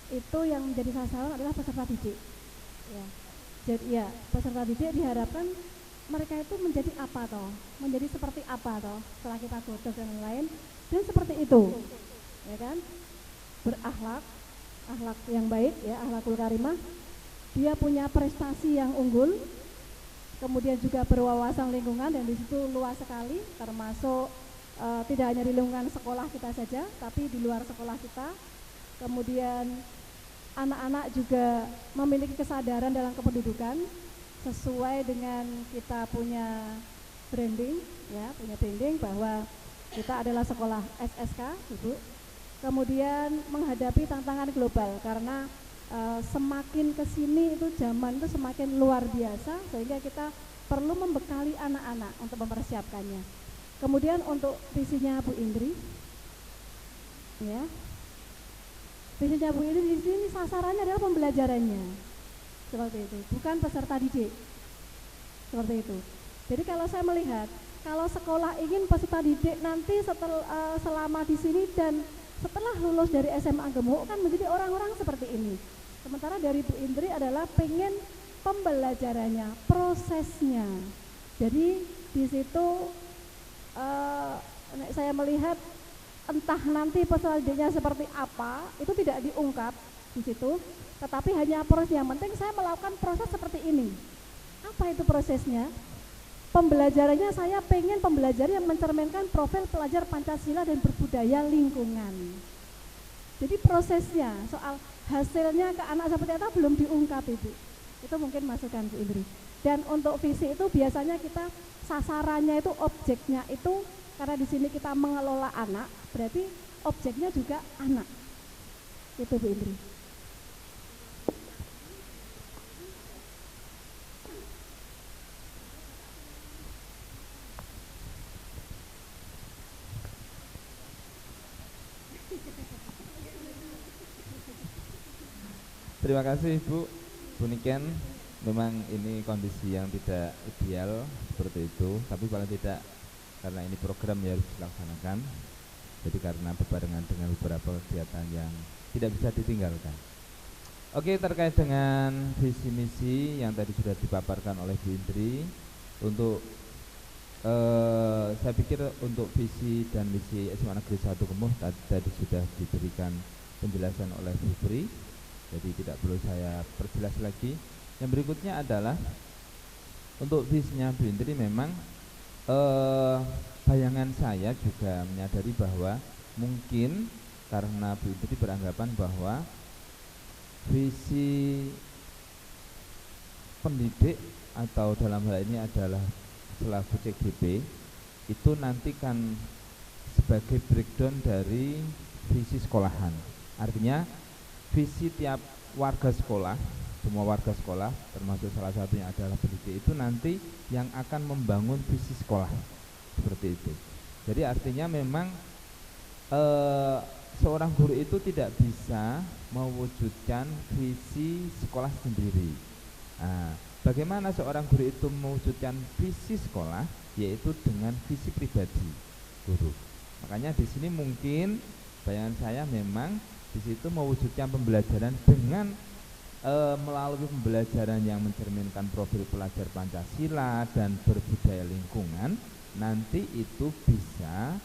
itu yang menjadi sasaran adalah peserta didik ya. Jadi ya, peserta didik diharapkan mereka itu menjadi apa toh, menjadi seperti apa toh setelah kita godok dan lain-lain, dan seperti itu ya kan, berakhlak yang baik ya, akhlakul karimah, dia punya prestasi yang unggul, kemudian juga berwawasan lingkungan, dan di situ luas sekali, termasuk tidak hanya di lingkungan sekolah kita saja, tapi di luar sekolah kita. Kemudian anak-anak juga memiliki kesadaran dalam kependudukan sesuai dengan kita punya branding ya, punya branding bahwa kita adalah sekolah SSK, Ibu. Kemudian menghadapi tantangan global karena semakin kesini itu zaman itu semakin luar biasa, sehingga kita perlu membekali anak-anak untuk mempersiapkannya. Kemudian untuk visinya Bu Indri, ya, visinya Bu Indri di sini sasarannya adalah pembelajarannya, seperti itu, bukan peserta didik, seperti itu. Jadi kalau saya melihat, kalau sekolah ingin peserta didik nanti selama di sini dan setelah lulus dari SMA Gembong kan menjadi orang-orang seperti ini. Sementara dari Bu Indri adalah pengen pembelajarannya, prosesnya. Jadi di situ saya melihat entah nanti peserta didiknya seperti apa, itu tidak diungkap di situ, tetapi hanya proses. Yang penting saya melakukan proses seperti ini. Apa itu prosesnya? Pembelajarannya saya pengen pembelajaran yang mencerminkan profil pelajar Pancasila dan berbudaya lingkungan. Jadi prosesnya, soal hasilnya ke anak seperti apa belum diungkap Ibu. Itu mungkin masukan Bu Indri. Dan untuk visi itu biasanya kita sasarannya itu, objeknya itu, karena di sini kita mengelola anak, berarti objeknya juga anak. Itu Bu Indri. Terima kasih Bu Niken. Memang ini kondisi yang tidak ideal seperti itu, tapi paling tidak karena ini program yang harus dilaksanakan, jadi karena berbarengan dengan beberapa kegiatan yang tidak bisa ditinggalkan. Oke, terkait dengan visi misi yang tadi sudah dipaparkan oleh Bu Indri, untuk saya pikir untuk visi dan misi SMA Negeri 1 Kemuh tadi sudah diberikan penjelasan oleh Bu Pri, jadi tidak perlu saya perjelas lagi. Yang berikutnya adalah untuk visinya Bu Indri, memang bayangan saya juga menyadari bahwa mungkin karena Bu Indri beranggapan bahwa visi pendidik atau dalam hal ini adalah selaku CGP itu nanti kan sebagai breakdown dari visi sekolahan. Artinya visi tiap warga sekolah, semua warga sekolah termasuk salah satunya adalah pendidik, itu nanti yang akan membangun visi sekolah seperti itu. Jadi artinya memang seorang guru itu tidak bisa mewujudkan visi sekolah sendiri. Nah, bagaimana seorang guru itu mewujudkan visi sekolah, yaitu dengan visi pribadi guru. Makanya di sini mungkin bayangan saya memang di situ mewujudkan pembelajaran dengan melalui pembelajaran yang mencerminkan profil pelajar Pancasila dan berbudaya lingkungan, nanti itu bisa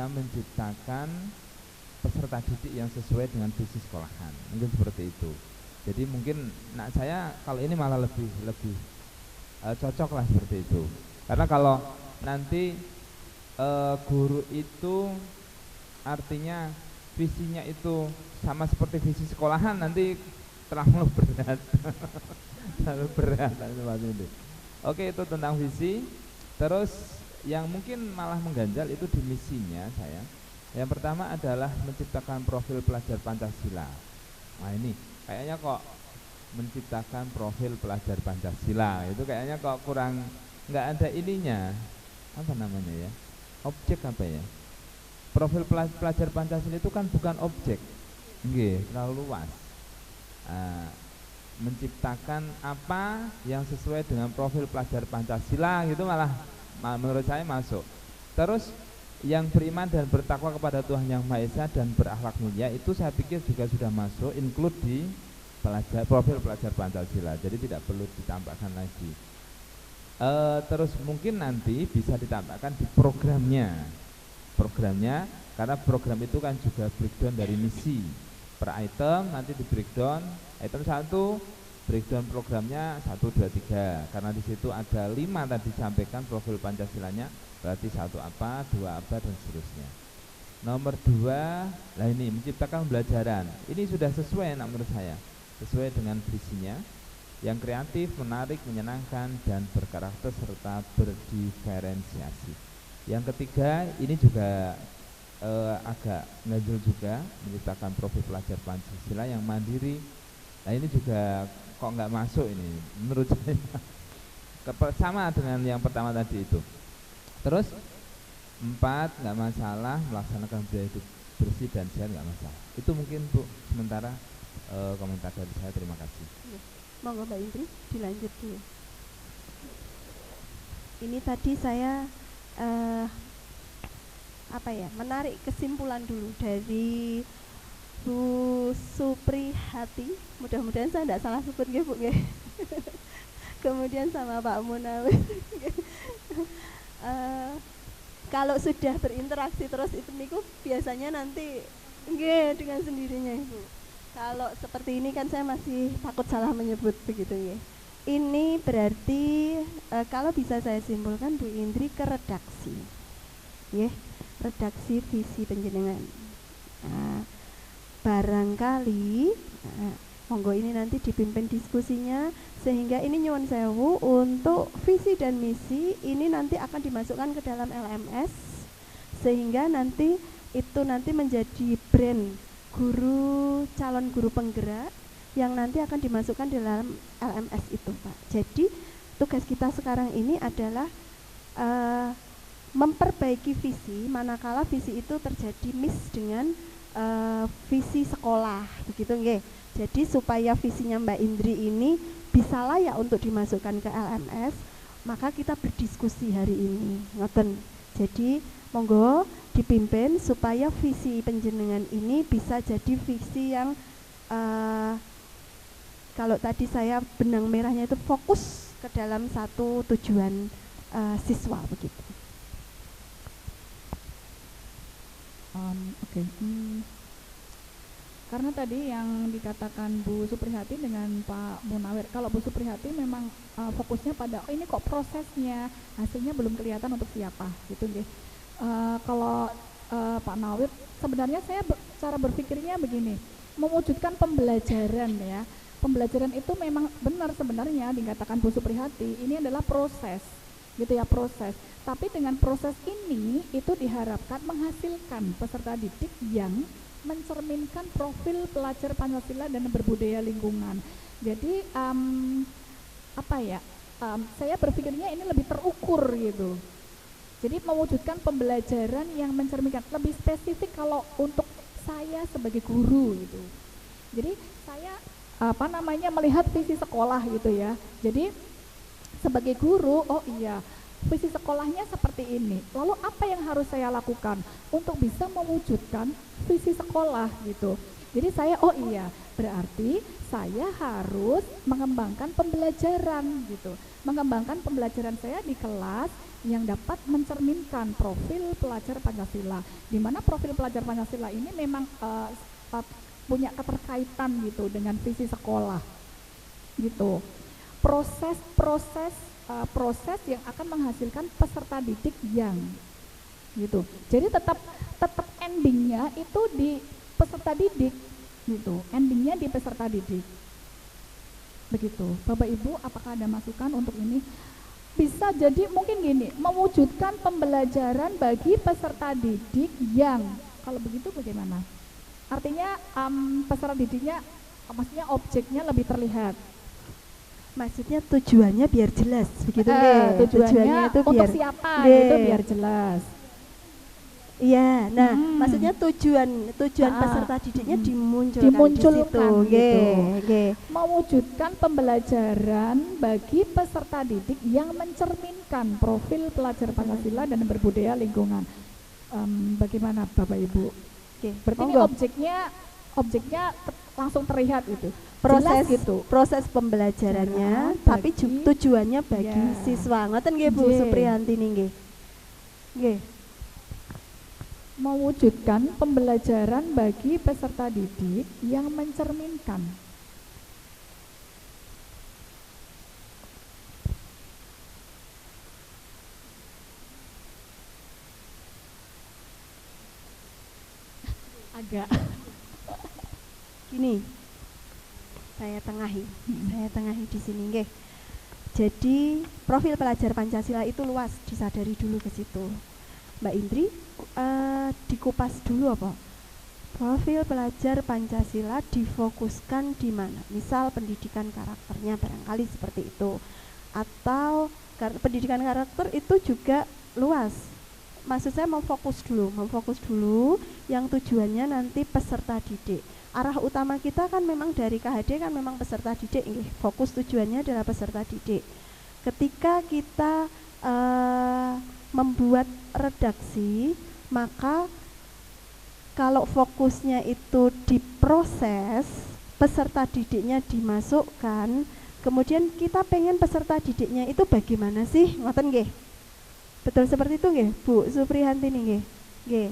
menciptakan peserta didik yang sesuai dengan visi sekolahan, mungkin seperti itu. Jadi mungkin saya kalau ini malah lebih cocok lah seperti itu, karena kalau nanti guru itu artinya visinya itu sama seperti visi sekolahan, nanti terlalu berat. Terlalu berat seperti itu. Oke, itu tentang visi. Terus yang mungkin malah mengganjal itu di misinya saya. Yang pertama adalah menciptakan profil pelajar Pancasila. Nah ini kayaknya kok menciptakan profil pelajar Pancasila itu kayaknya kok kurang, nggak ada ininya, apa namanya ya, objek apa ya. Profil pelajar Pancasila itu kan bukan objek, terlalu luas. Menciptakan apa yang sesuai dengan profil pelajar Pancasila gitu malah menurut saya masuk. Terus yang beriman dan bertakwa kepada Tuhan Yang Maha Esa dan berakhlak mulia itu saya pikir juga sudah masuk, include di profil pelajar Pancasila. Jadi tidak perlu ditambahkan lagi. Terus mungkin nanti bisa ditambahkan di programnya, karena program itu kan juga breakdown dari misi per item, nanti di breakdown item 1 breakdown programnya 1, 2, 3, karena di situ ada 5 tadi disampaikan profil Pancasilanya, berarti 1 apa, 2 apa, dan seterusnya. Nomor 2, lah ini menciptakan pembelajaran, ini sudah sesuai menurut saya, sesuai dengan visinya yang kreatif, menarik, menyenangkan, dan berkarakter serta berdiferensiasi. Yang ketiga, ini juga agak ngejel juga, menciptakan profil pelajar Pancasila yang mandiri. Nah ini juga kok nggak masuk ini menurut saya, sama dengan yang pertama tadi itu. Terus 4, nggak masalah melaksanakan budaya hidup bersih dan sehat, nggak masalah. Itu mungkin Bu sementara komentar dari saya. Terima kasih. Monggo Mbak Indri dilanjut dulu. Ini tadi saya menarik kesimpulan dulu dari Bu Suprihati, mudah-mudahan saya tidak salah sebut nggih Bu nggih. Kemudian sama Pak Munawir. Kalau sudah berinteraksi terus itu niku biasanya nanti nggih dengan sendirinya Ibu. Kalau seperti ini kan saya masih takut salah menyebut begitu ya. Ini berarti kalau bisa saya simpulkan Bu Indri ke redaksi. Ya, redaksi visi penjenengan. Barangkali monggo ini nanti dipimpin diskusinya sehingga ini nyuwun sewu untuk visi dan misi ini nanti akan dimasukkan ke dalam LMS sehingga nanti itu nanti menjadi brand guru, calon guru penggerak yang nanti akan dimasukkan di dalam LMS itu Pak. Jadi tugas kita sekarang ini adalah memperbaiki visi manakala visi itu terjadi miss dengan visi sekolah begitu nggih. Jadi supaya visinya Mbak Indri ini bisa layak untuk dimasukkan ke LMS, maka kita berdiskusi hari ini. Ngoten. Jadi monggo dipimpin supaya visi penjenengan ini bisa jadi visi yang kalau tadi saya benang merahnya itu fokus ke dalam satu tujuan siswa begitu. Oke. Karena tadi yang dikatakan Bu Supriyati dengan Pak Munawir, kalau Bu Supriyati memang fokusnya pada ini kok prosesnya, hasilnya belum kelihatan untuk siapa gitu nggih. Kalau Pak Nawir, sebenarnya saya cara berpikirnya begini, mewujudkan pembelajaran ya. Pembelajaran itu memang benar sebenarnya dikatakan Bu Supriyati, ini adalah proses gitu ya, proses. Tapi dengan proses ini itu diharapkan menghasilkan peserta didik yang mencerminkan profil pelajar Pancasila dan berbudaya lingkungan. Jadi saya berpikirnya ini lebih terukur gitu. Jadi mewujudkan pembelajaran yang mencerminkan, lebih spesifik kalau untuk saya sebagai guru gitu. Jadi saya melihat visi sekolah gitu ya. Jadi sebagai guru, oh iya, visi sekolahnya seperti ini. Lalu apa yang harus saya lakukan untuk bisa mewujudkan visi sekolah gitu. Jadi saya, oh iya, berarti saya harus mengembangkan pembelajaran gitu. Mengembangkan pembelajaran saya di kelas yang dapat mencerminkan profil pelajar Pancasila. Di mana profil pelajar Pancasila ini memang punya keterkaitan gitu dengan visi sekolah gitu. Proses yang akan menghasilkan peserta didik yang gitu. Jadi tetap endingnya itu di peserta didik gitu. Endingnya di peserta didik. Begitu. Bapak Ibu, apakah ada masukan untuk ini? Bisa jadi mungkin gini, mewujudkan pembelajaran bagi peserta didik yang, kalau begitu bagaimana? Artinya peserta didiknya, maksudnya objeknya lebih terlihat. Maksudnya tujuannya biar jelas begitu nggih. Tujuannya itu biar untuk siapa gitu biar jelas. Iya, nah maksudnya tujuan peserta didiknya dimunculkan di situ, gitu. Mewujudkan pembelajaran bagi peserta didik yang mencerminkan profil pelajar Pancasila dan berbudaya lingkungan. Bagaimana Bapak Ibu? Berarti ini objeknya langsung terlihat gitu. Proses pembelajarannya, tapi tujuannya bagi siswa. Ngoten nggih Bu Supriyanti nggih. Nggih. Mewujudkan pembelajaran bagi peserta didik yang mencerminkan agak gini. Saya tengahi di sini nggih. Jadi profil pelajar Pancasila itu luas, disadari dulu ke situ. Mbak Indri, dikupas dulu apa? Profil pelajar Pancasila difokuskan di mana? Misal pendidikan karakternya barangkali seperti itu. Atau pendidikan karakter itu juga luas. Maksud saya memfokus dulu yang tujuannya nanti peserta didik. Arah utama kita kan memang dari KHD kan memang peserta didik, fokus tujuannya adalah peserta didik. Ketika kita membuat redaksi, maka kalau fokusnya itu di proses, peserta didiknya dimasukkan, kemudian kita pengen peserta didiknya itu bagaimana sih? Ngoten nggih? Betul seperti itu nggih, Bu Supriyanti nggih? Nggih.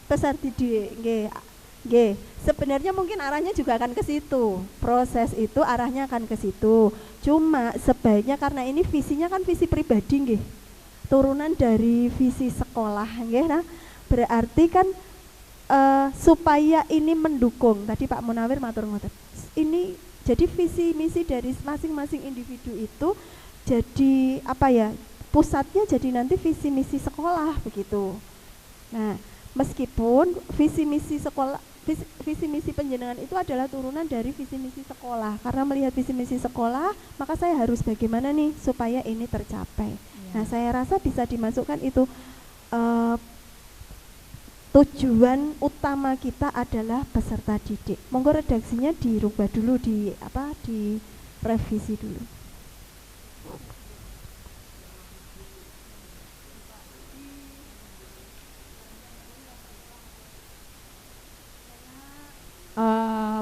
Peserta didik nggih. Sebenarnya mungkin arahnya juga akan ke situ. Proses itu arahnya akan ke situ. Cuma sebaiknya karena ini visinya kan visi pribadi nggih. Turunan dari visi sekolah nggih. Nah, berarti kan supaya ini mendukung. Tadi Pak Munawir matur ngoten. Ini jadi visi misi dari masing-masing individu itu jadi apa ya? Pusatnya jadi nanti visi misi sekolah begitu. Nah, meskipun visi misi sekolah visi misi penjenengan itu adalah turunan dari visi misi sekolah. Karena melihat visi misi sekolah, maka saya harus bagaimana nih supaya ini tercapai. Nah, saya rasa bisa dimasukkan itu tujuan utama kita adalah peserta didik. Monggo redaksinya dirubah dulu, direvisi dulu.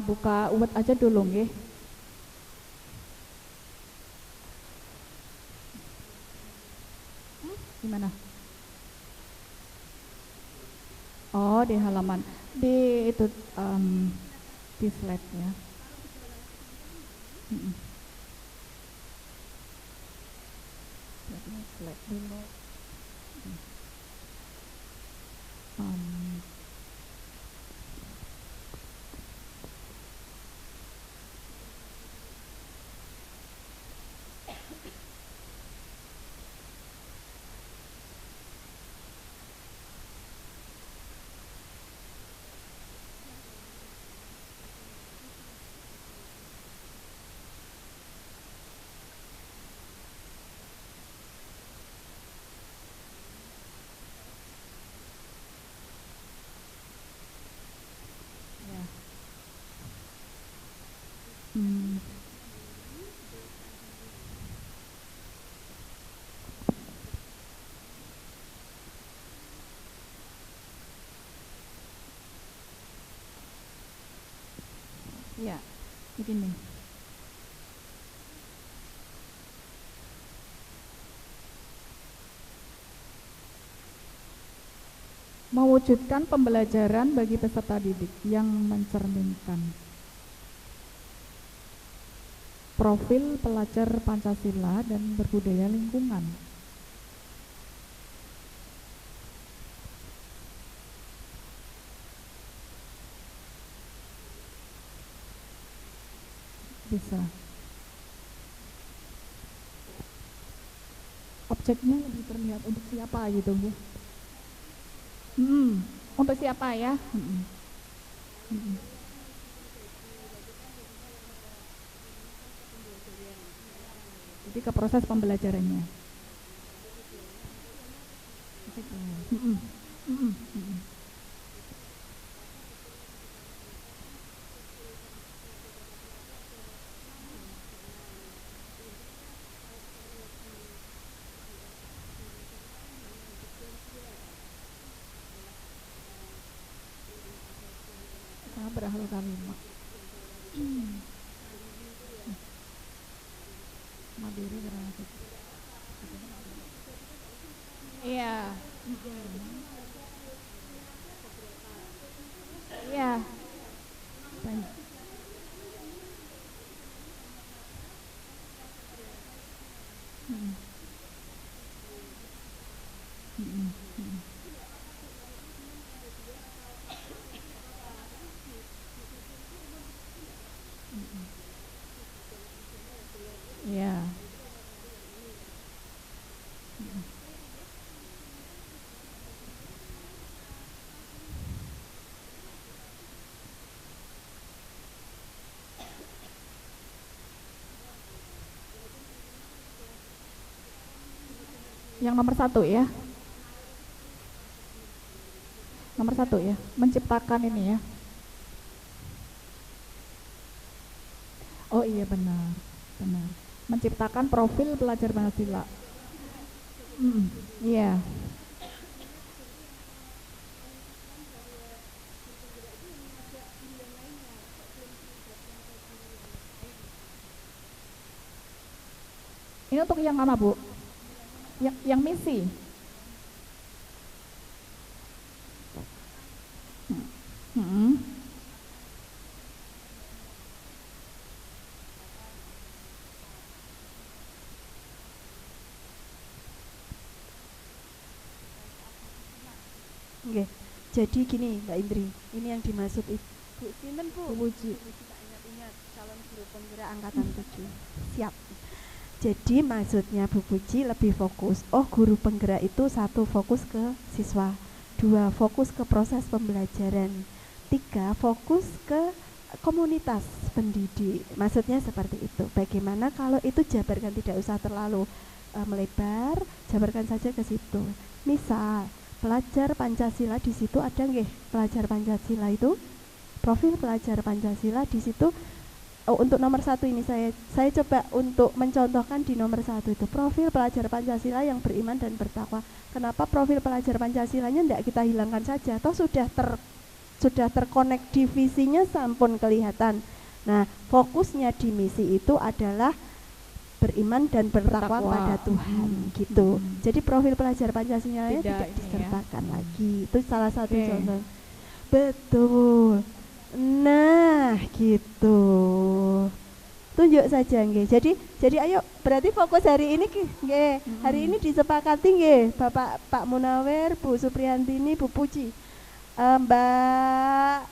Buka uwet aja dulu nggih. Gimana? Oh, di halaman di itu di slide ya. Slide dulu. Ya, begini. Mewujudkan pembelajaran bagi peserta didik yang mencerminkan profil pelajar Pancasila dan berbudaya lingkungan. Bisa. Objeknya lebih terlihat untuk siapa gitu, Bu? Untuk siapa ya? Jadi ke proses pembelajarannya. Berahal kalimat Mandiri berhasil. Iya. Iya. Banyak. Ya. Yang nomor 1 ya. Nomor 1 ya, menciptakan ini ya. Oh iya benar. Menciptakan profil pelajar Pancasila. Iya. Ini untuk yang mana, Bu? Yang misi. Oke. Jadi gini, Mbak Indri, ini yang dimaksud Ibu Sinten, Bu? Bu Puji. Ingat calon guru penggerak angkatan 7. Siap. Jadi maksudnya Bu Puji lebih fokus. Oh, guru penggerak itu 1 fokus ke siswa, 2 fokus ke proses pembelajaran, 3 fokus ke komunitas pendidik. Maksudnya seperti itu. Bagaimana kalau itu jabarkan, tidak usah terlalu melebar, jabarkan saja ke situ. Misal pelajar Pancasila, di situ ada nggih pelajar Pancasila itu, profil pelajar Pancasila di situ. Untuk nomor 1 ini saya coba untuk mencontohkan di nomor 1 itu profil pelajar Pancasila yang beriman dan bertakwa. Kenapa profil pelajar Pancasilanya tidak kita hilangkan saja? Toh sudah terkonek divisinya sampun kelihatan. Nah, fokusnya di misi itu adalah beriman dan bertakwa pada Tuhan gitu. Jadi profil pelajar Pancasilanya tidak disertakan lagi. Itu salah satu contoh. Betul. Nah, gitu. Tunjuk saja nggih. Jadi ayo, berarti fokus hari ini nggih. Hari ini disepakati nggih, Bapak Pak Munawir, Bu Supriyantini, Bu Puji. Mbak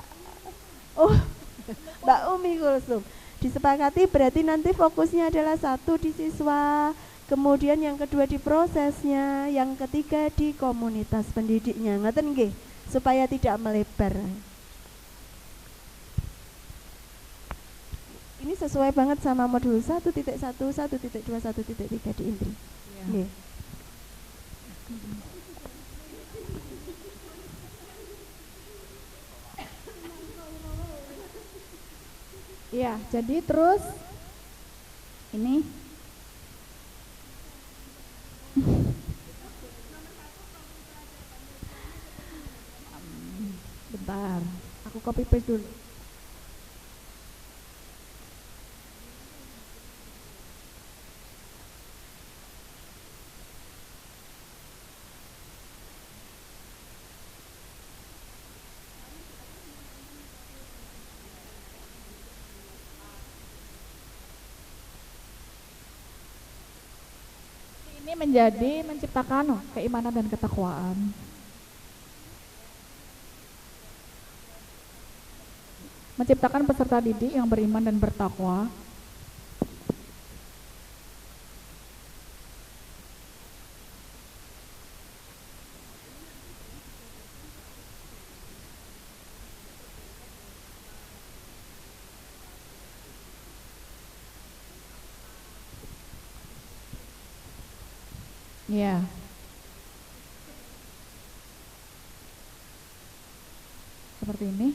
Umi Kulsum. Disepakati berarti nanti fokusnya adalah 1 di siswa, kemudian yang kedua di prosesnya, yang ketiga di komunitas pendidiknya. Ngoten nggih, supaya tidak melebar. Ini sesuai banget sama modul 1.1, 1.2, 1.3 di Indri. Nggih. Iya, jadi terus ini bentar, aku copy paste dulu. Ini menjadi menciptakan keimanan dan ketakwaan. Menciptakan peserta didik yang beriman dan bertakwa. Ya. Seperti ini.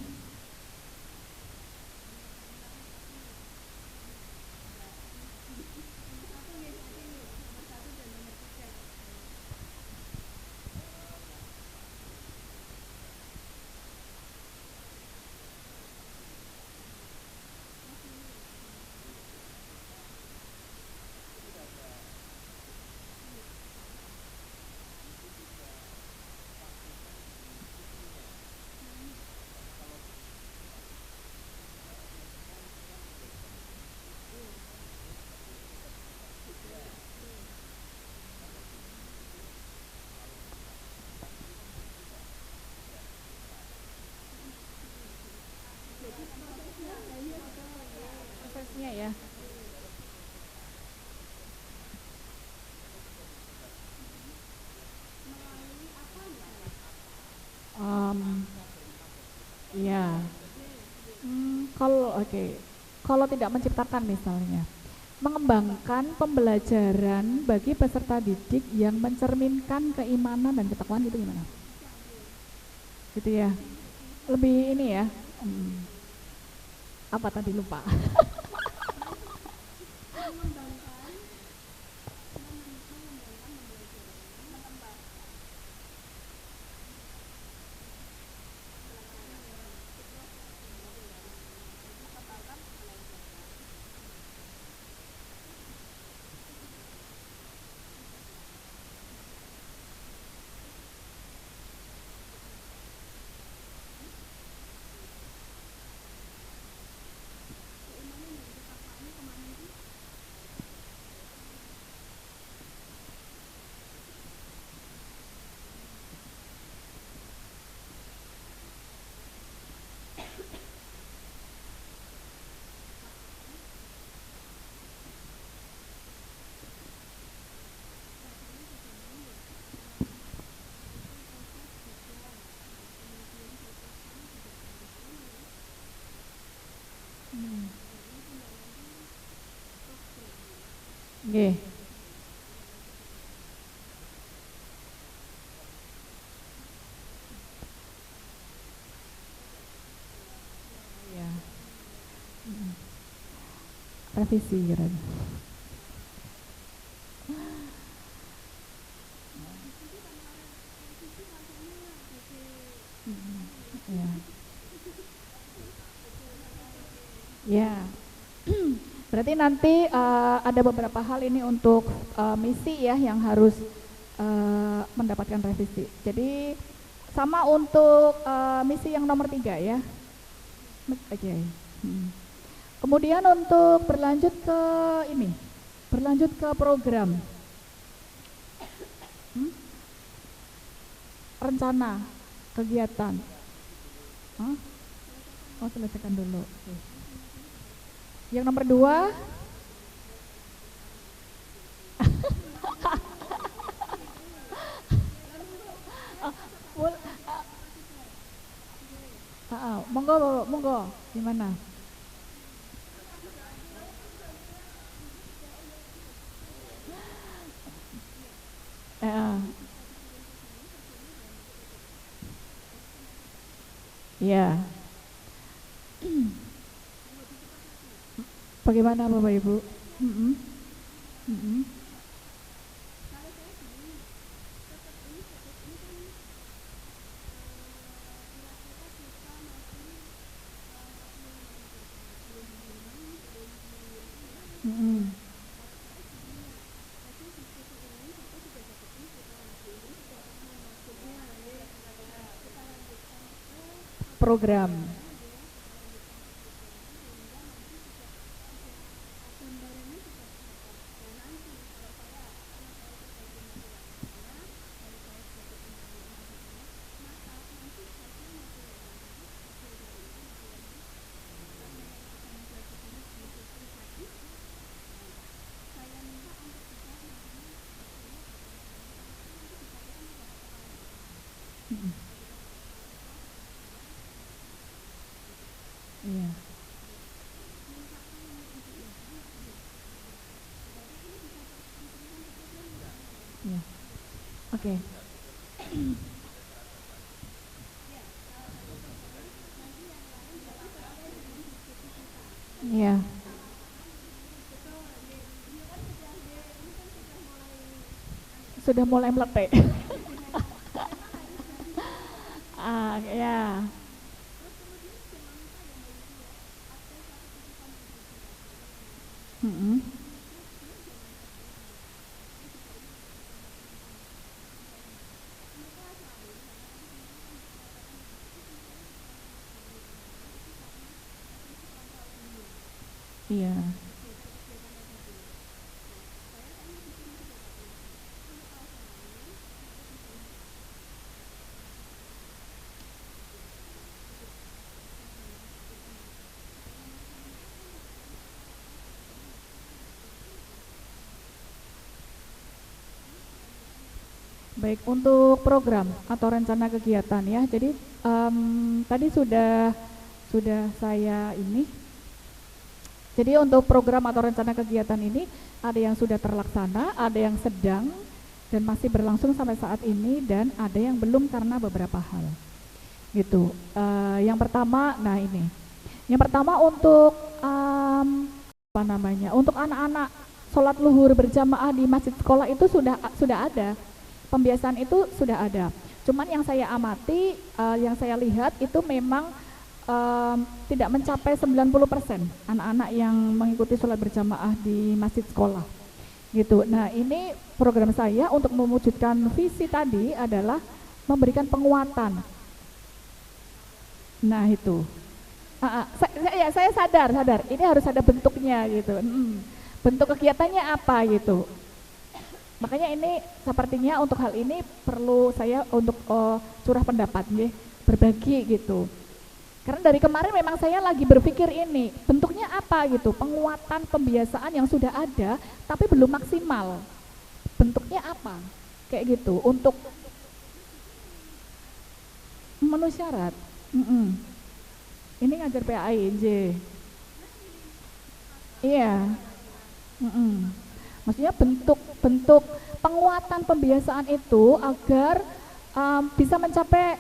Prosesnya ya. Ya. Kalau tidak menciptakan misalnya, mengembangkan pembelajaran bagi peserta didik yang mencerminkan keimanan dan ketakwaan, itu gimana? Gitu ya. Lebih ini ya. Apa tadi lupa? Nggih. Ya. Revisi kira. Ya. Ya. Berarti nanti ada beberapa hal ini untuk misi ya yang harus mendapatkan revisi. Jadi sama untuk misi yang nomor 3 ya. Oke. Kemudian untuk berlanjut ke program rencana kegiatan. Oh, selesaikan dulu. Oke. Yang nomor 2 monggo gimana? Ya. Bagaimana Bapak Ibu? Program. Iya. Iya. Oke. Iya. Sudah mulai meletek. Ya. Iya. Baik, untuk program atau rencana kegiatan ya. Jadi tadi sudah saya ini. Jadi untuk program atau rencana kegiatan ini ada yang sudah terlaksana, ada yang sedang dan masih berlangsung sampai saat ini, dan ada yang belum karena beberapa hal. Gitu. Yang pertama, nah ini. Yang pertama untuk untuk anak-anak sholat luhur berjamaah di masjid sekolah itu sudah ada. Pembiasaan itu sudah ada. Cuman yang saya amati, yang saya lihat itu memang tidak mencapai 90% anak-anak yang mengikuti sholat berjamaah di masjid sekolah. Gitu. Nah, ini program saya untuk mewujudkan visi tadi adalah memberikan penguatan. Nah, itu. Saya sadar, ini harus ada bentuknya gitu. Bentuk kegiatannya apa gitu. Makanya ini sepertinya untuk hal ini perlu saya untuk curah pendapat berbagi gitu. Karena dari kemarin memang saya lagi berpikir ini bentuknya apa gitu, penguatan pembiasaan yang sudah ada tapi belum maksimal. Bentuknya apa? Kayak gitu untuk memenuhi syarat. Ini ngajar PAIJ. Iya. Mm-mm. Maksudnya bentuk-bentuk penguatan pembiasaan itu agar bisa mencapai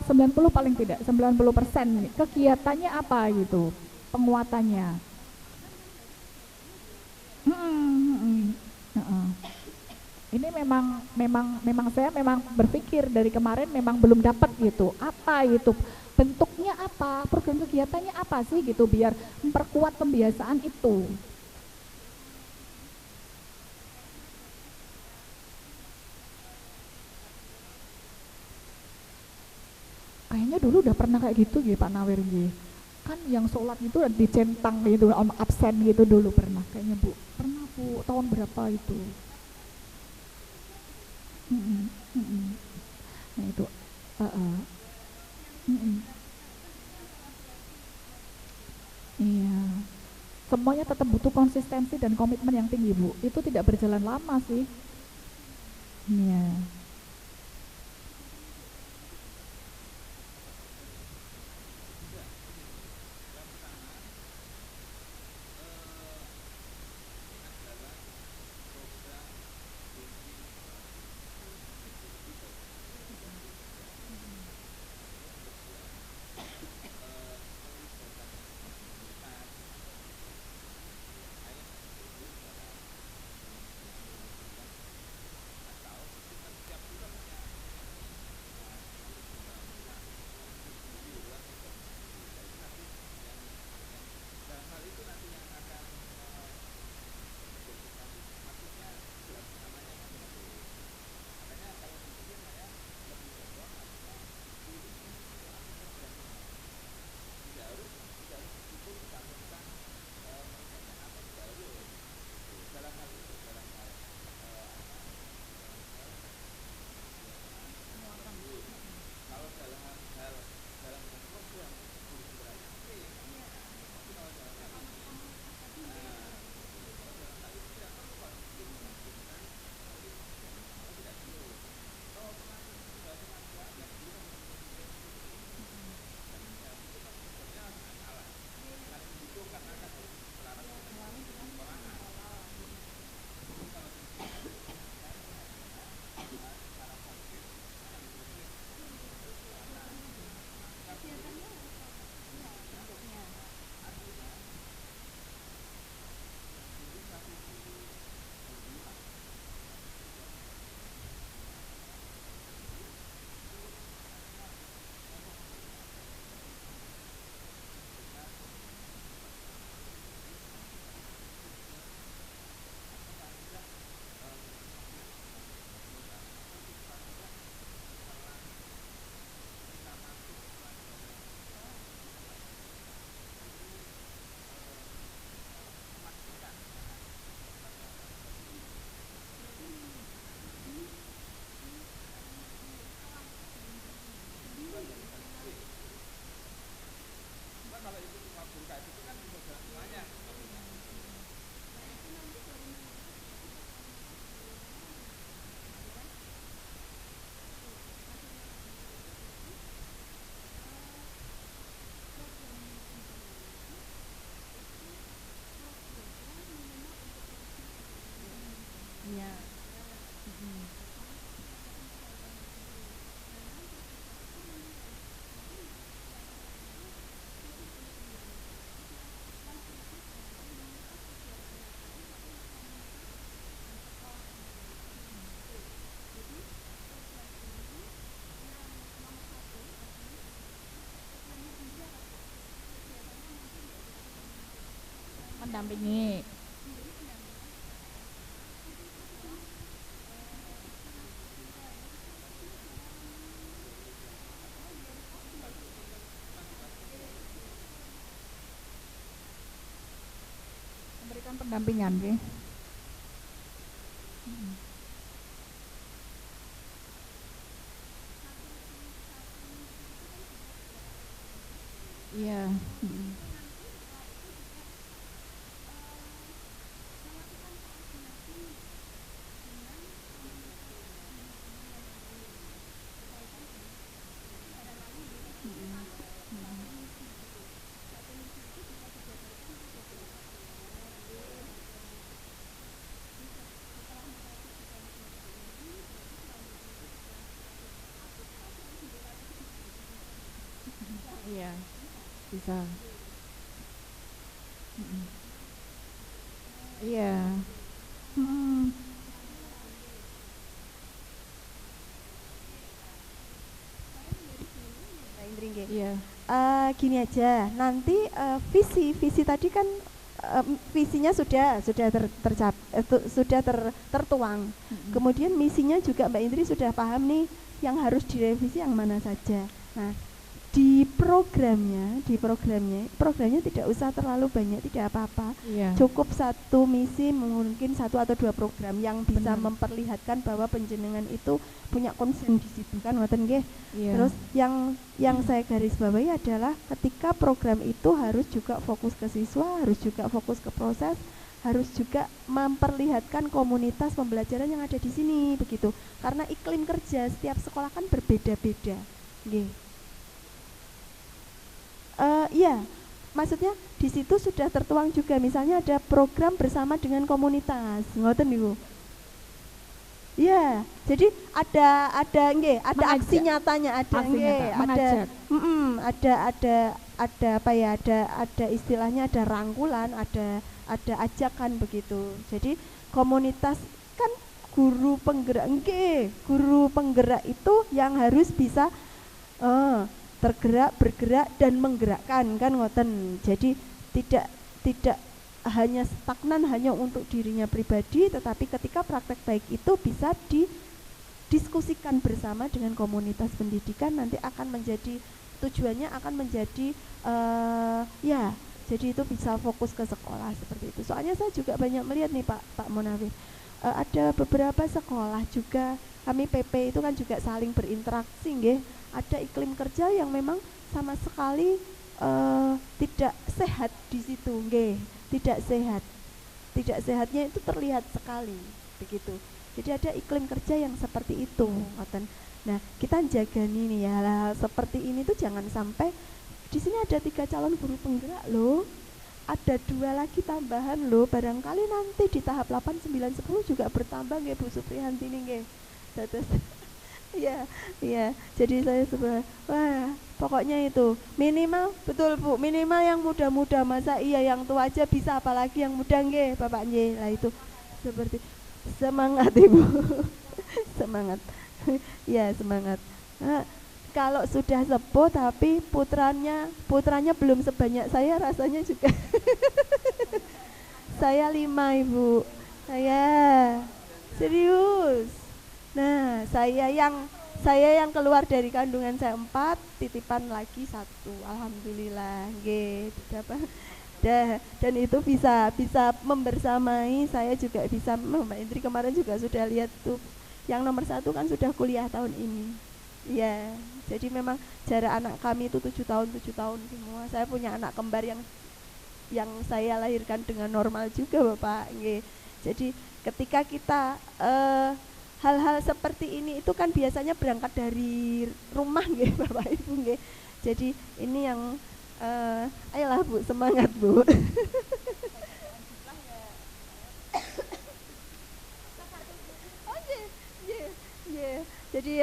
90 paling tidak 90%. Kegiatannya apa gitu penguatannya. Heeh. Ini memang saya memang berpikir dari kemarin memang belum dapat gitu apa itu bentuknya, apa program kegiatannya, apa sih gitu biar memperkuat pembiasaan itu. Kayaknya dulu udah pernah kayak gitu gitu Pak Nawir gitu. Kan yang sholat itu dicentang gitu, absen gitu dulu pernah kayaknya Bu. Pernah Bu, tahun berapa itu? Mm-mm, mm-mm. Nah itu, mm-mm. Iya. Semuanya tetap butuh konsistensi dan komitmen yang tinggi Bu. Itu tidak berjalan lama sih. Iya. Iya. Mendampingi. Memberikan pendampingan sih. Iya. bisa. Iya. Mm. Mbak Indri nggih. Iya. Gini aja, nanti visi tadi kan visinya sudah tertuang. Kemudian misinya juga Mbak Indri sudah paham nih, yang harus direvisi yang mana saja. Nah, di programnya tidak usah terlalu banyak, tidak apa-apa. Iya. Cukup satu misi, mungkin 1 atau 2 program yang bisa Benar. memperlihatkan bahwa penjenengan itu punya konsen di situ kan, ngoten nggih. Iya. Terus yang saya garis bawahi adalah ketika program itu harus juga fokus ke siswa, harus juga fokus ke proses, harus juga memperlihatkan komunitas pembelajaran yang ada di sini begitu. Karena iklim kerja setiap sekolah kan berbeda-beda. Nggih. Iya, maksudnya di situ sudah tertuang juga, misalnya ada program bersama dengan komunitas, ngoten niku. Iya, jadi ada Mengajak. aksi nyatanya, ada Aksi nggih, nyata, ada mengajak. ada apa ya, ada istilahnya, ada rangkulan, ada ajakan begitu. Jadi komunitas kan guru penggerak itu yang harus bisa tergerak, bergerak dan menggerakkan kan ngoten. Jadi tidak hanya stagnan hanya untuk dirinya pribadi, tetapi ketika praktek baik itu bisa didiskusikan bersama dengan komunitas pendidikan, nanti akan menjadi tujuannya akan menjadi ya, jadi itu bisa fokus ke sekolah seperti itu. Soalnya saya juga banyak melihat nih Pak Munawir, ada beberapa sekolah juga, kami PP itu kan juga saling berinteraksi nggih. Ada iklim kerja yang memang sama sekali tidak sehat di situ nggih, tidak sehat. Tidak sehatnya itu terlihat sekali begitu. Jadi ada iklim kerja yang seperti itu, ngoten. Nah, kita jaga nih ya, hal seperti ini tuh jangan sampai. Di sini ada 3 calon guru penggerak loh. Ada 2 lagi tambahan loh, barangkali nanti di tahap 8, 9, 10 juga bertambah nggih Bu Supriyantini nggih. Terus iya, jadi saya wah, pokoknya itu minimal, betul Bu, minimal yang muda-muda, masa iya yang tua aja bisa, apalagi yang muda nggih Bapak nggih. Lah itu seperti semangat Ibu. Semangat. Ya, semangat. Nah, kalau sudah sepuh tapi putranya belum sebanyak saya, rasanya juga. Saya 5 Ibu. Saya serius. Nah, saya yang keluar dari kandungan saya 4, titipan lagi 1. Alhamdulillah nggih, dan itu bisa membersamai. Saya juga bisa, Mbak Indri kemarin juga sudah lihat tuh, yang nomor 1 kan sudah kuliah tahun ini. Ya, jadi memang jarak anak kami itu 7 tahun semua. Saya punya anak kembar yang saya lahirkan dengan normal juga Bapak nggih. Jadi ketika kita hal-hal seperti ini itu kan biasanya berangkat dari rumah nggih Bapak Ibu nggih. Jadi ini yang ayolah Bu, semangat Bu. Jadi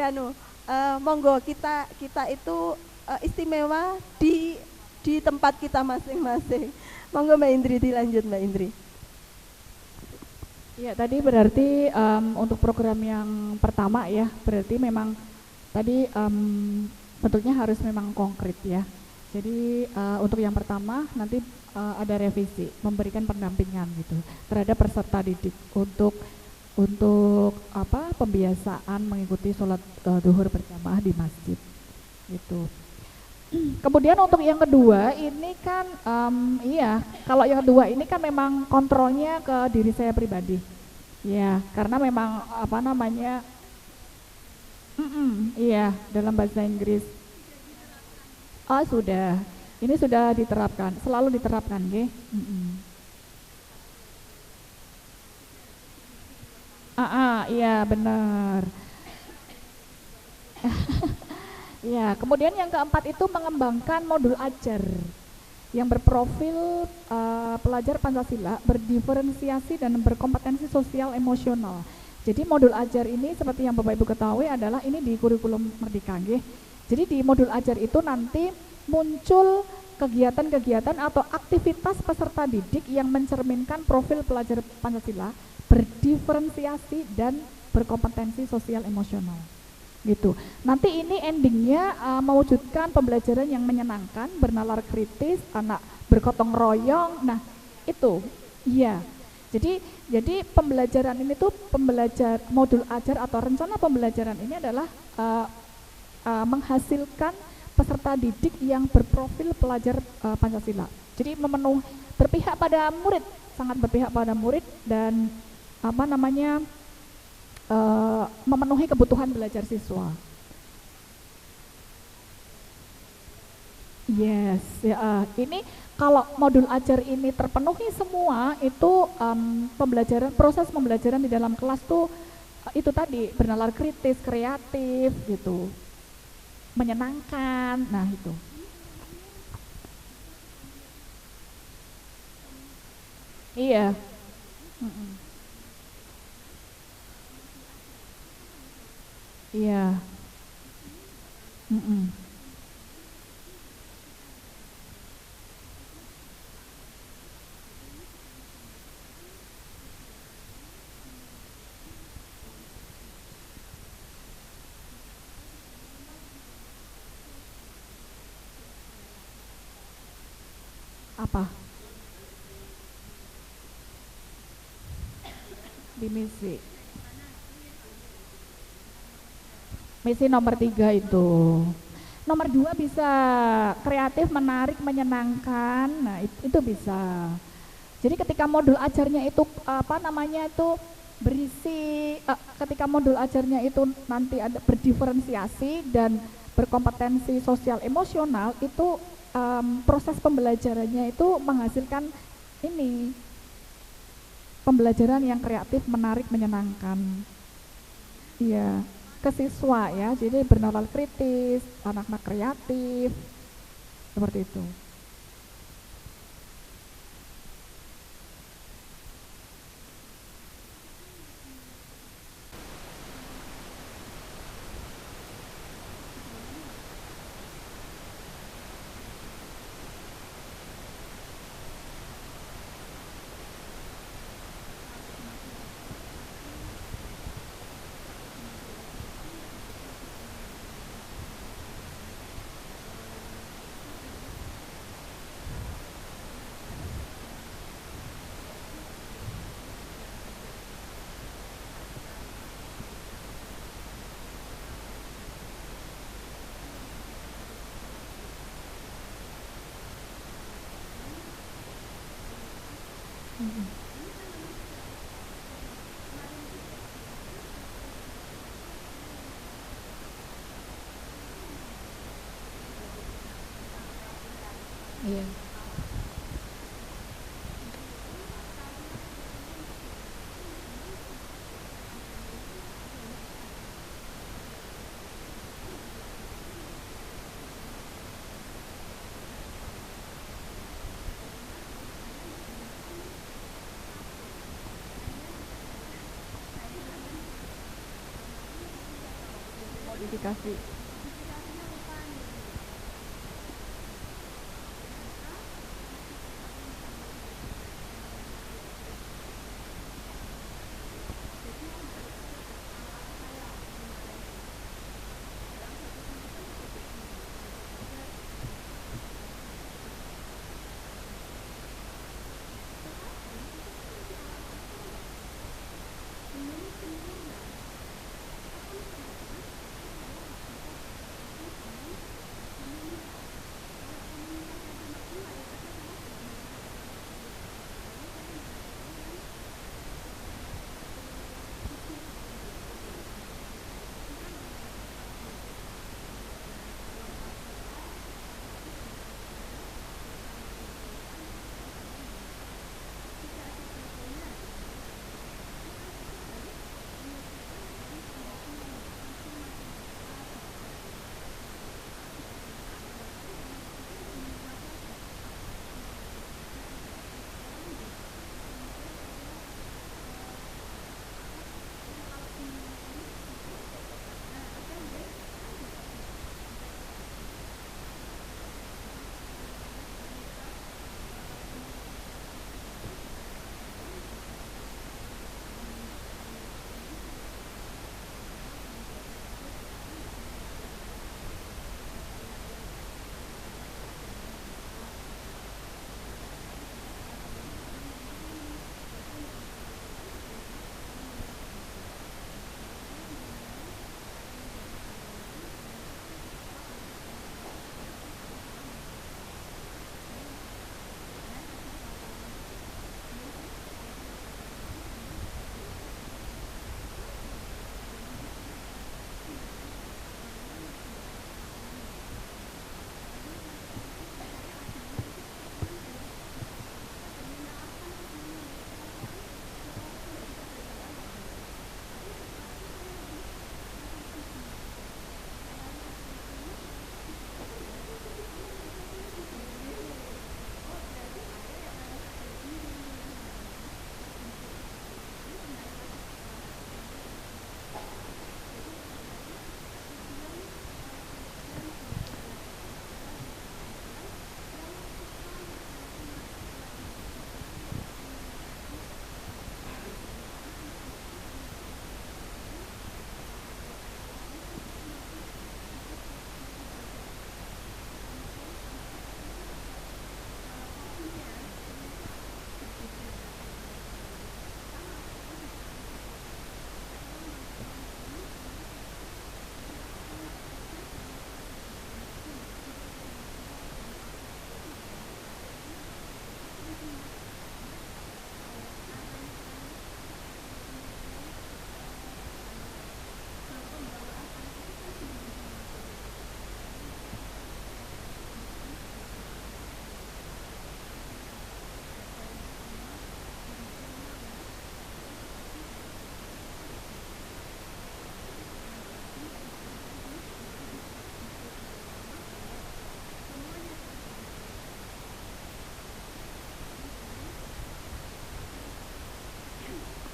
monggo kita itu istimewa di tempat kita masing-masing. Monggo Mbak Indri, dilanjut Mbak Indri. Ya, tadi berarti untuk program yang pertama ya, berarti memang tadi bentuknya harus memang konkret ya. Jadi untuk yang pertama nanti ada revisi, memberikan pendampingan gitu terhadap peserta didik untuk pembiasaan mengikuti sholat duhur berjamaah di masjid gitu. Kemudian untuk yang kedua ini kan kalau yang kedua ini kan memang kontrolnya ke diri saya pribadi ya, karena memang dalam bahasa Inggris ini sudah diterapkan, selalu diterapkan nggih. Iya benar. Ya, kemudian yang keempat itu mengembangkan modul ajar yang berprofil pelajar Pancasila, berdiferensiasi dan berkompetensi sosial emosional. Jadi modul ajar ini seperti yang Bapak Ibu ketahui adalah ini di kurikulum Merdeka nggih. Jadi di modul ajar itu nanti muncul kegiatan-kegiatan atau aktivitas peserta didik yang mencerminkan profil pelajar Pancasila, berdiferensiasi dan berkompetensi sosial emosional. Gitu. Nanti ini endingnya mewujudkan pembelajaran yang menyenangkan, bernalar kritis, anak bergotong royong. Nah, itu. Iya. Jadi pembelajaran ini tuh modul ajar atau rencana pembelajaran ini adalah menghasilkan peserta didik yang berprofil pelajar Pancasila. Jadi berpihak pada murid, sangat berpihak pada murid dan memenuhi kebutuhan belajar siswa. Yes, ya, ini kalau modul ajar ini terpenuhi semua itu proses pembelajaran di dalam kelas tuh itu tadi bernalar kritis, kreatif gitu, menyenangkan. Nah itu. Iya. Iya. Apa? Di misi nomor 3 itu. Nomor 2 bisa kreatif, menarik, menyenangkan. Nah, itu bisa. Jadi ketika modul ajarnya itu berisi ketika modul ajarnya itu nanti ada berdiferensiasi dan berkompetensi sosial emosional, itu proses pembelajarannya itu menghasilkan ini pembelajaran yang kreatif, menarik, menyenangkan. Iya, ke siswa ya. Jadi bernalar kritis, anak-anak kreatif, seperti itu. Iya. Modifikasi.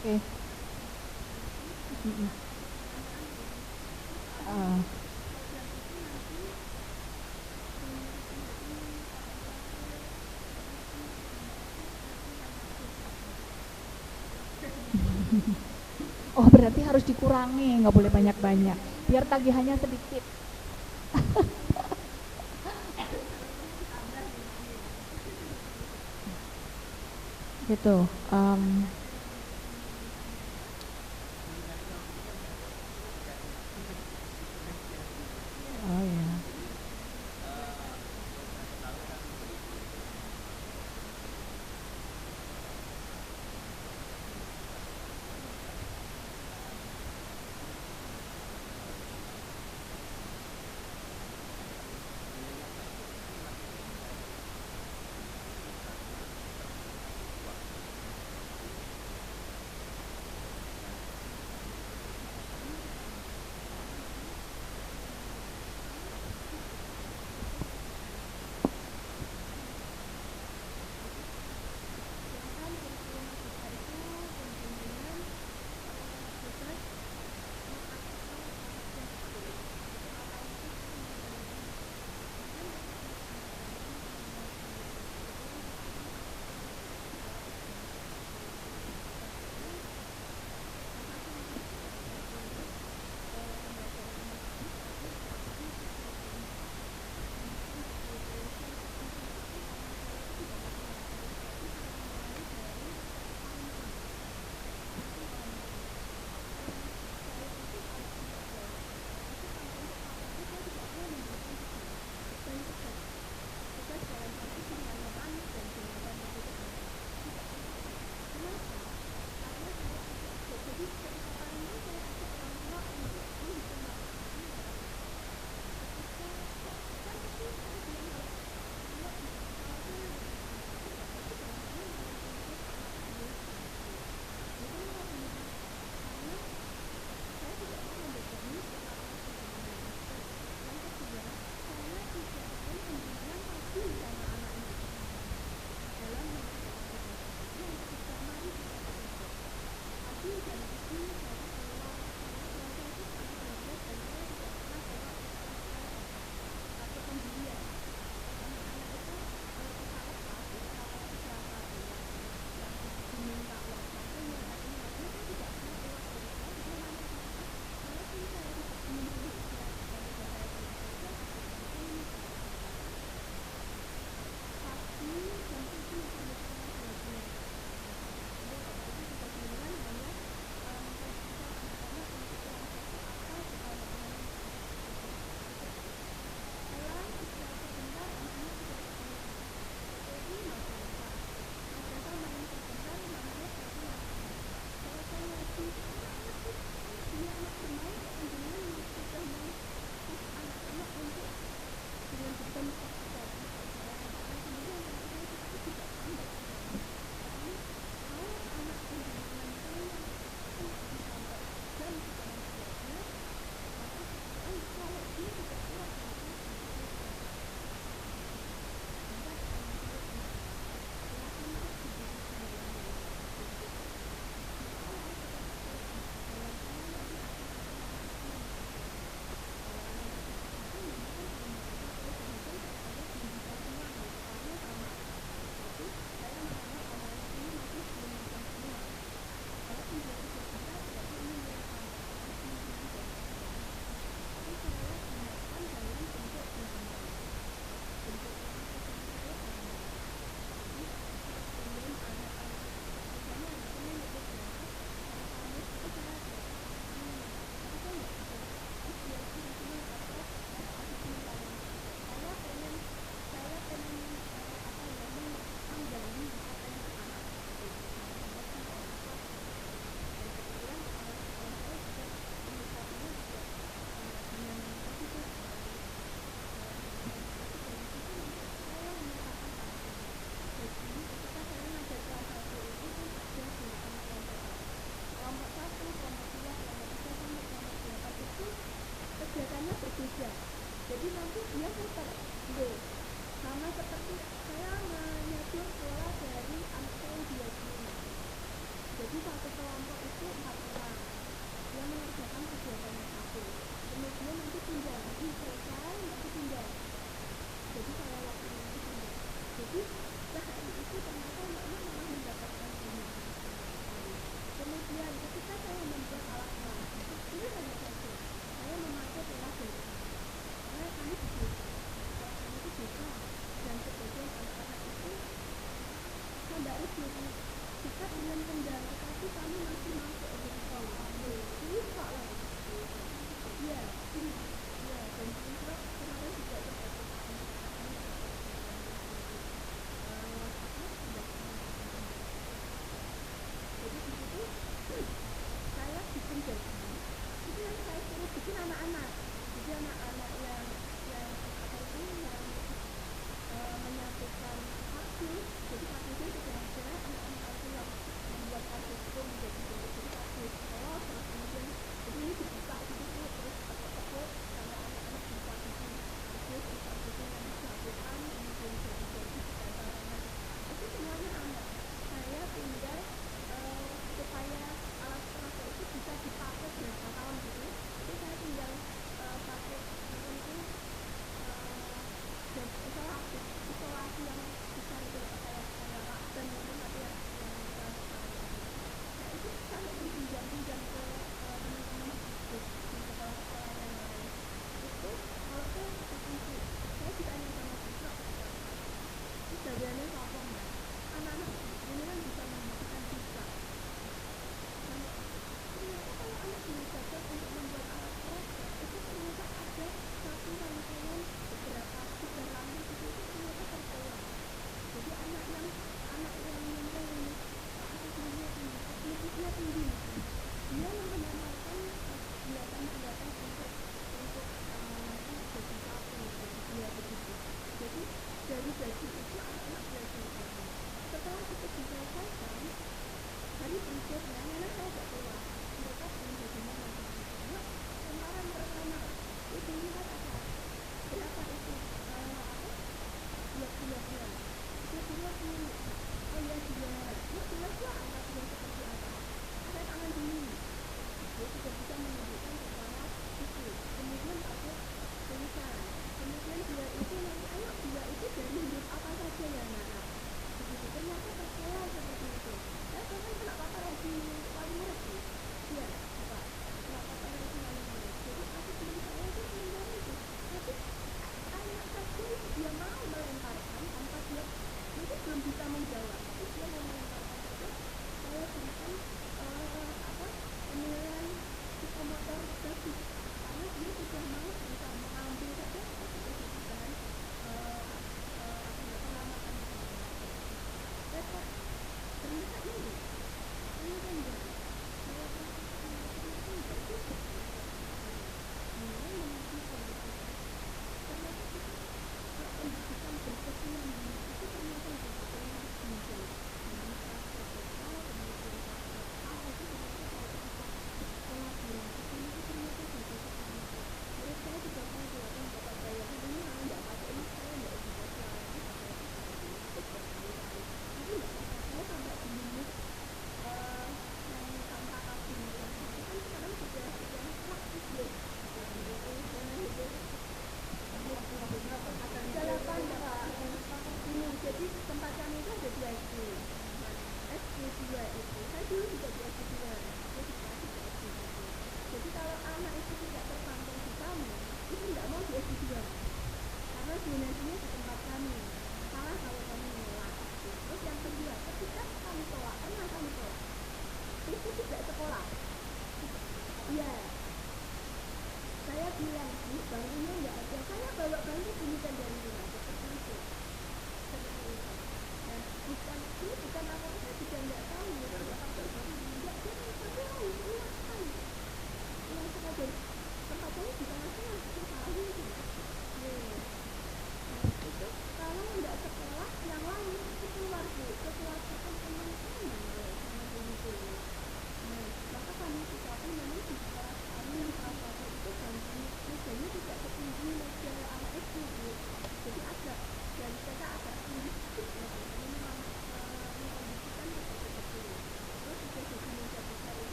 Oke. Mm-mm. Ah, oh berarti harus dikurangi, nggak boleh banyak-banyak, biar tagihannya sedikit. Gitu. Oh ya. sekelompok itu 4 orang yang mengerjakan kegiatan yang satu, kemudian nanti pindah, jadi selesai nanti pindah, jadi saya waktu itu pindah. Jadi sehari itu ternyata anak-anak malah mendapatkan banyak. Kemudian ketika saya membuat alat masak, ini hanya saja saya memakai telah dari karena kami di desa, sekolah kami itu desa, dan sebagian anak-anak itu tidak SD dekat dengan kendang, tetapi kami masih masuk ke sekolah. Lupa lah. Ya, ini. Ya, dan juga kemarin juga sempat jadi di situ saya bikin jadi itu yang saya suruh bikin anak-anak, jadi anak-anak yang apa itu yang menyatukan kardus, jadi kardusnya sejajar, anak-anak itu yang membuat kardus itu menjadi kardus polos, terus kemudian jadi ini dibuka gitu terus tepuk-tepuk sampai anak-anak bisa bikin kardus di kardusnya yang disatukan kemudian jadi sejajar. Itu semuanya anak. Saya tinggal supaya alat peraga itu bisa dipakai berapa tahun gitu, jadi saya tinggal pakai itu dan isolasi yang bisa itu kayak rak dan mungkin tapi yang nah itu saya pinjam-pinjam ke teman-teman di sekolah-sekolah yang lain. Itu kalau saya setuju, saya ditanya sama siswa itu bagiannya apa enggak, anak-anak ini kan bisa membutuhkan siswa. Ternyata kalau anak diajarkan untuk membuat alat peraga itu ternyata ada satu rangkaian beberapa 3 rangkaian itu ternyata terkelola. Jadi anak yang mempunyai akademiknya tinggi, kognitifnya tinggi, dia yang menyampaikan kegiatan-kegiatan untuk nanti jadi satu, jadi 2 begitu. Jadi dari baju itu anak-anak belajar lagi. Setelah itu diselesaikan, hari berikutnya karena saya tidak keluar, mereka belum bagaimana yuk kemarin pertama itu lihat ada berapa itu bulat-bulatnya itu 2 menit, oh ya 2, yuk 2 angkat yang seperti apa, ada tangan dulu, dia sudah bisa menunjukkan kepada itu, kemudian pakai tulisan, kemudian 2 itu nanti ayo 2 itu dari huruf apa saja ya anak-anak begitu, ternyata terkelola seperti itu. Saya bahkan kenapa lagi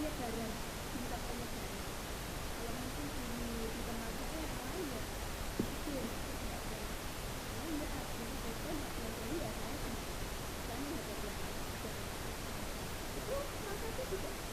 penyebaran tingkat penyebaran. Kalau mungkin di tempat saya yang lain ya itu tidak ada. Kalau nggak ada foto nggak pelajari ya saya tidak. Saya nggak ada itu masa itu juga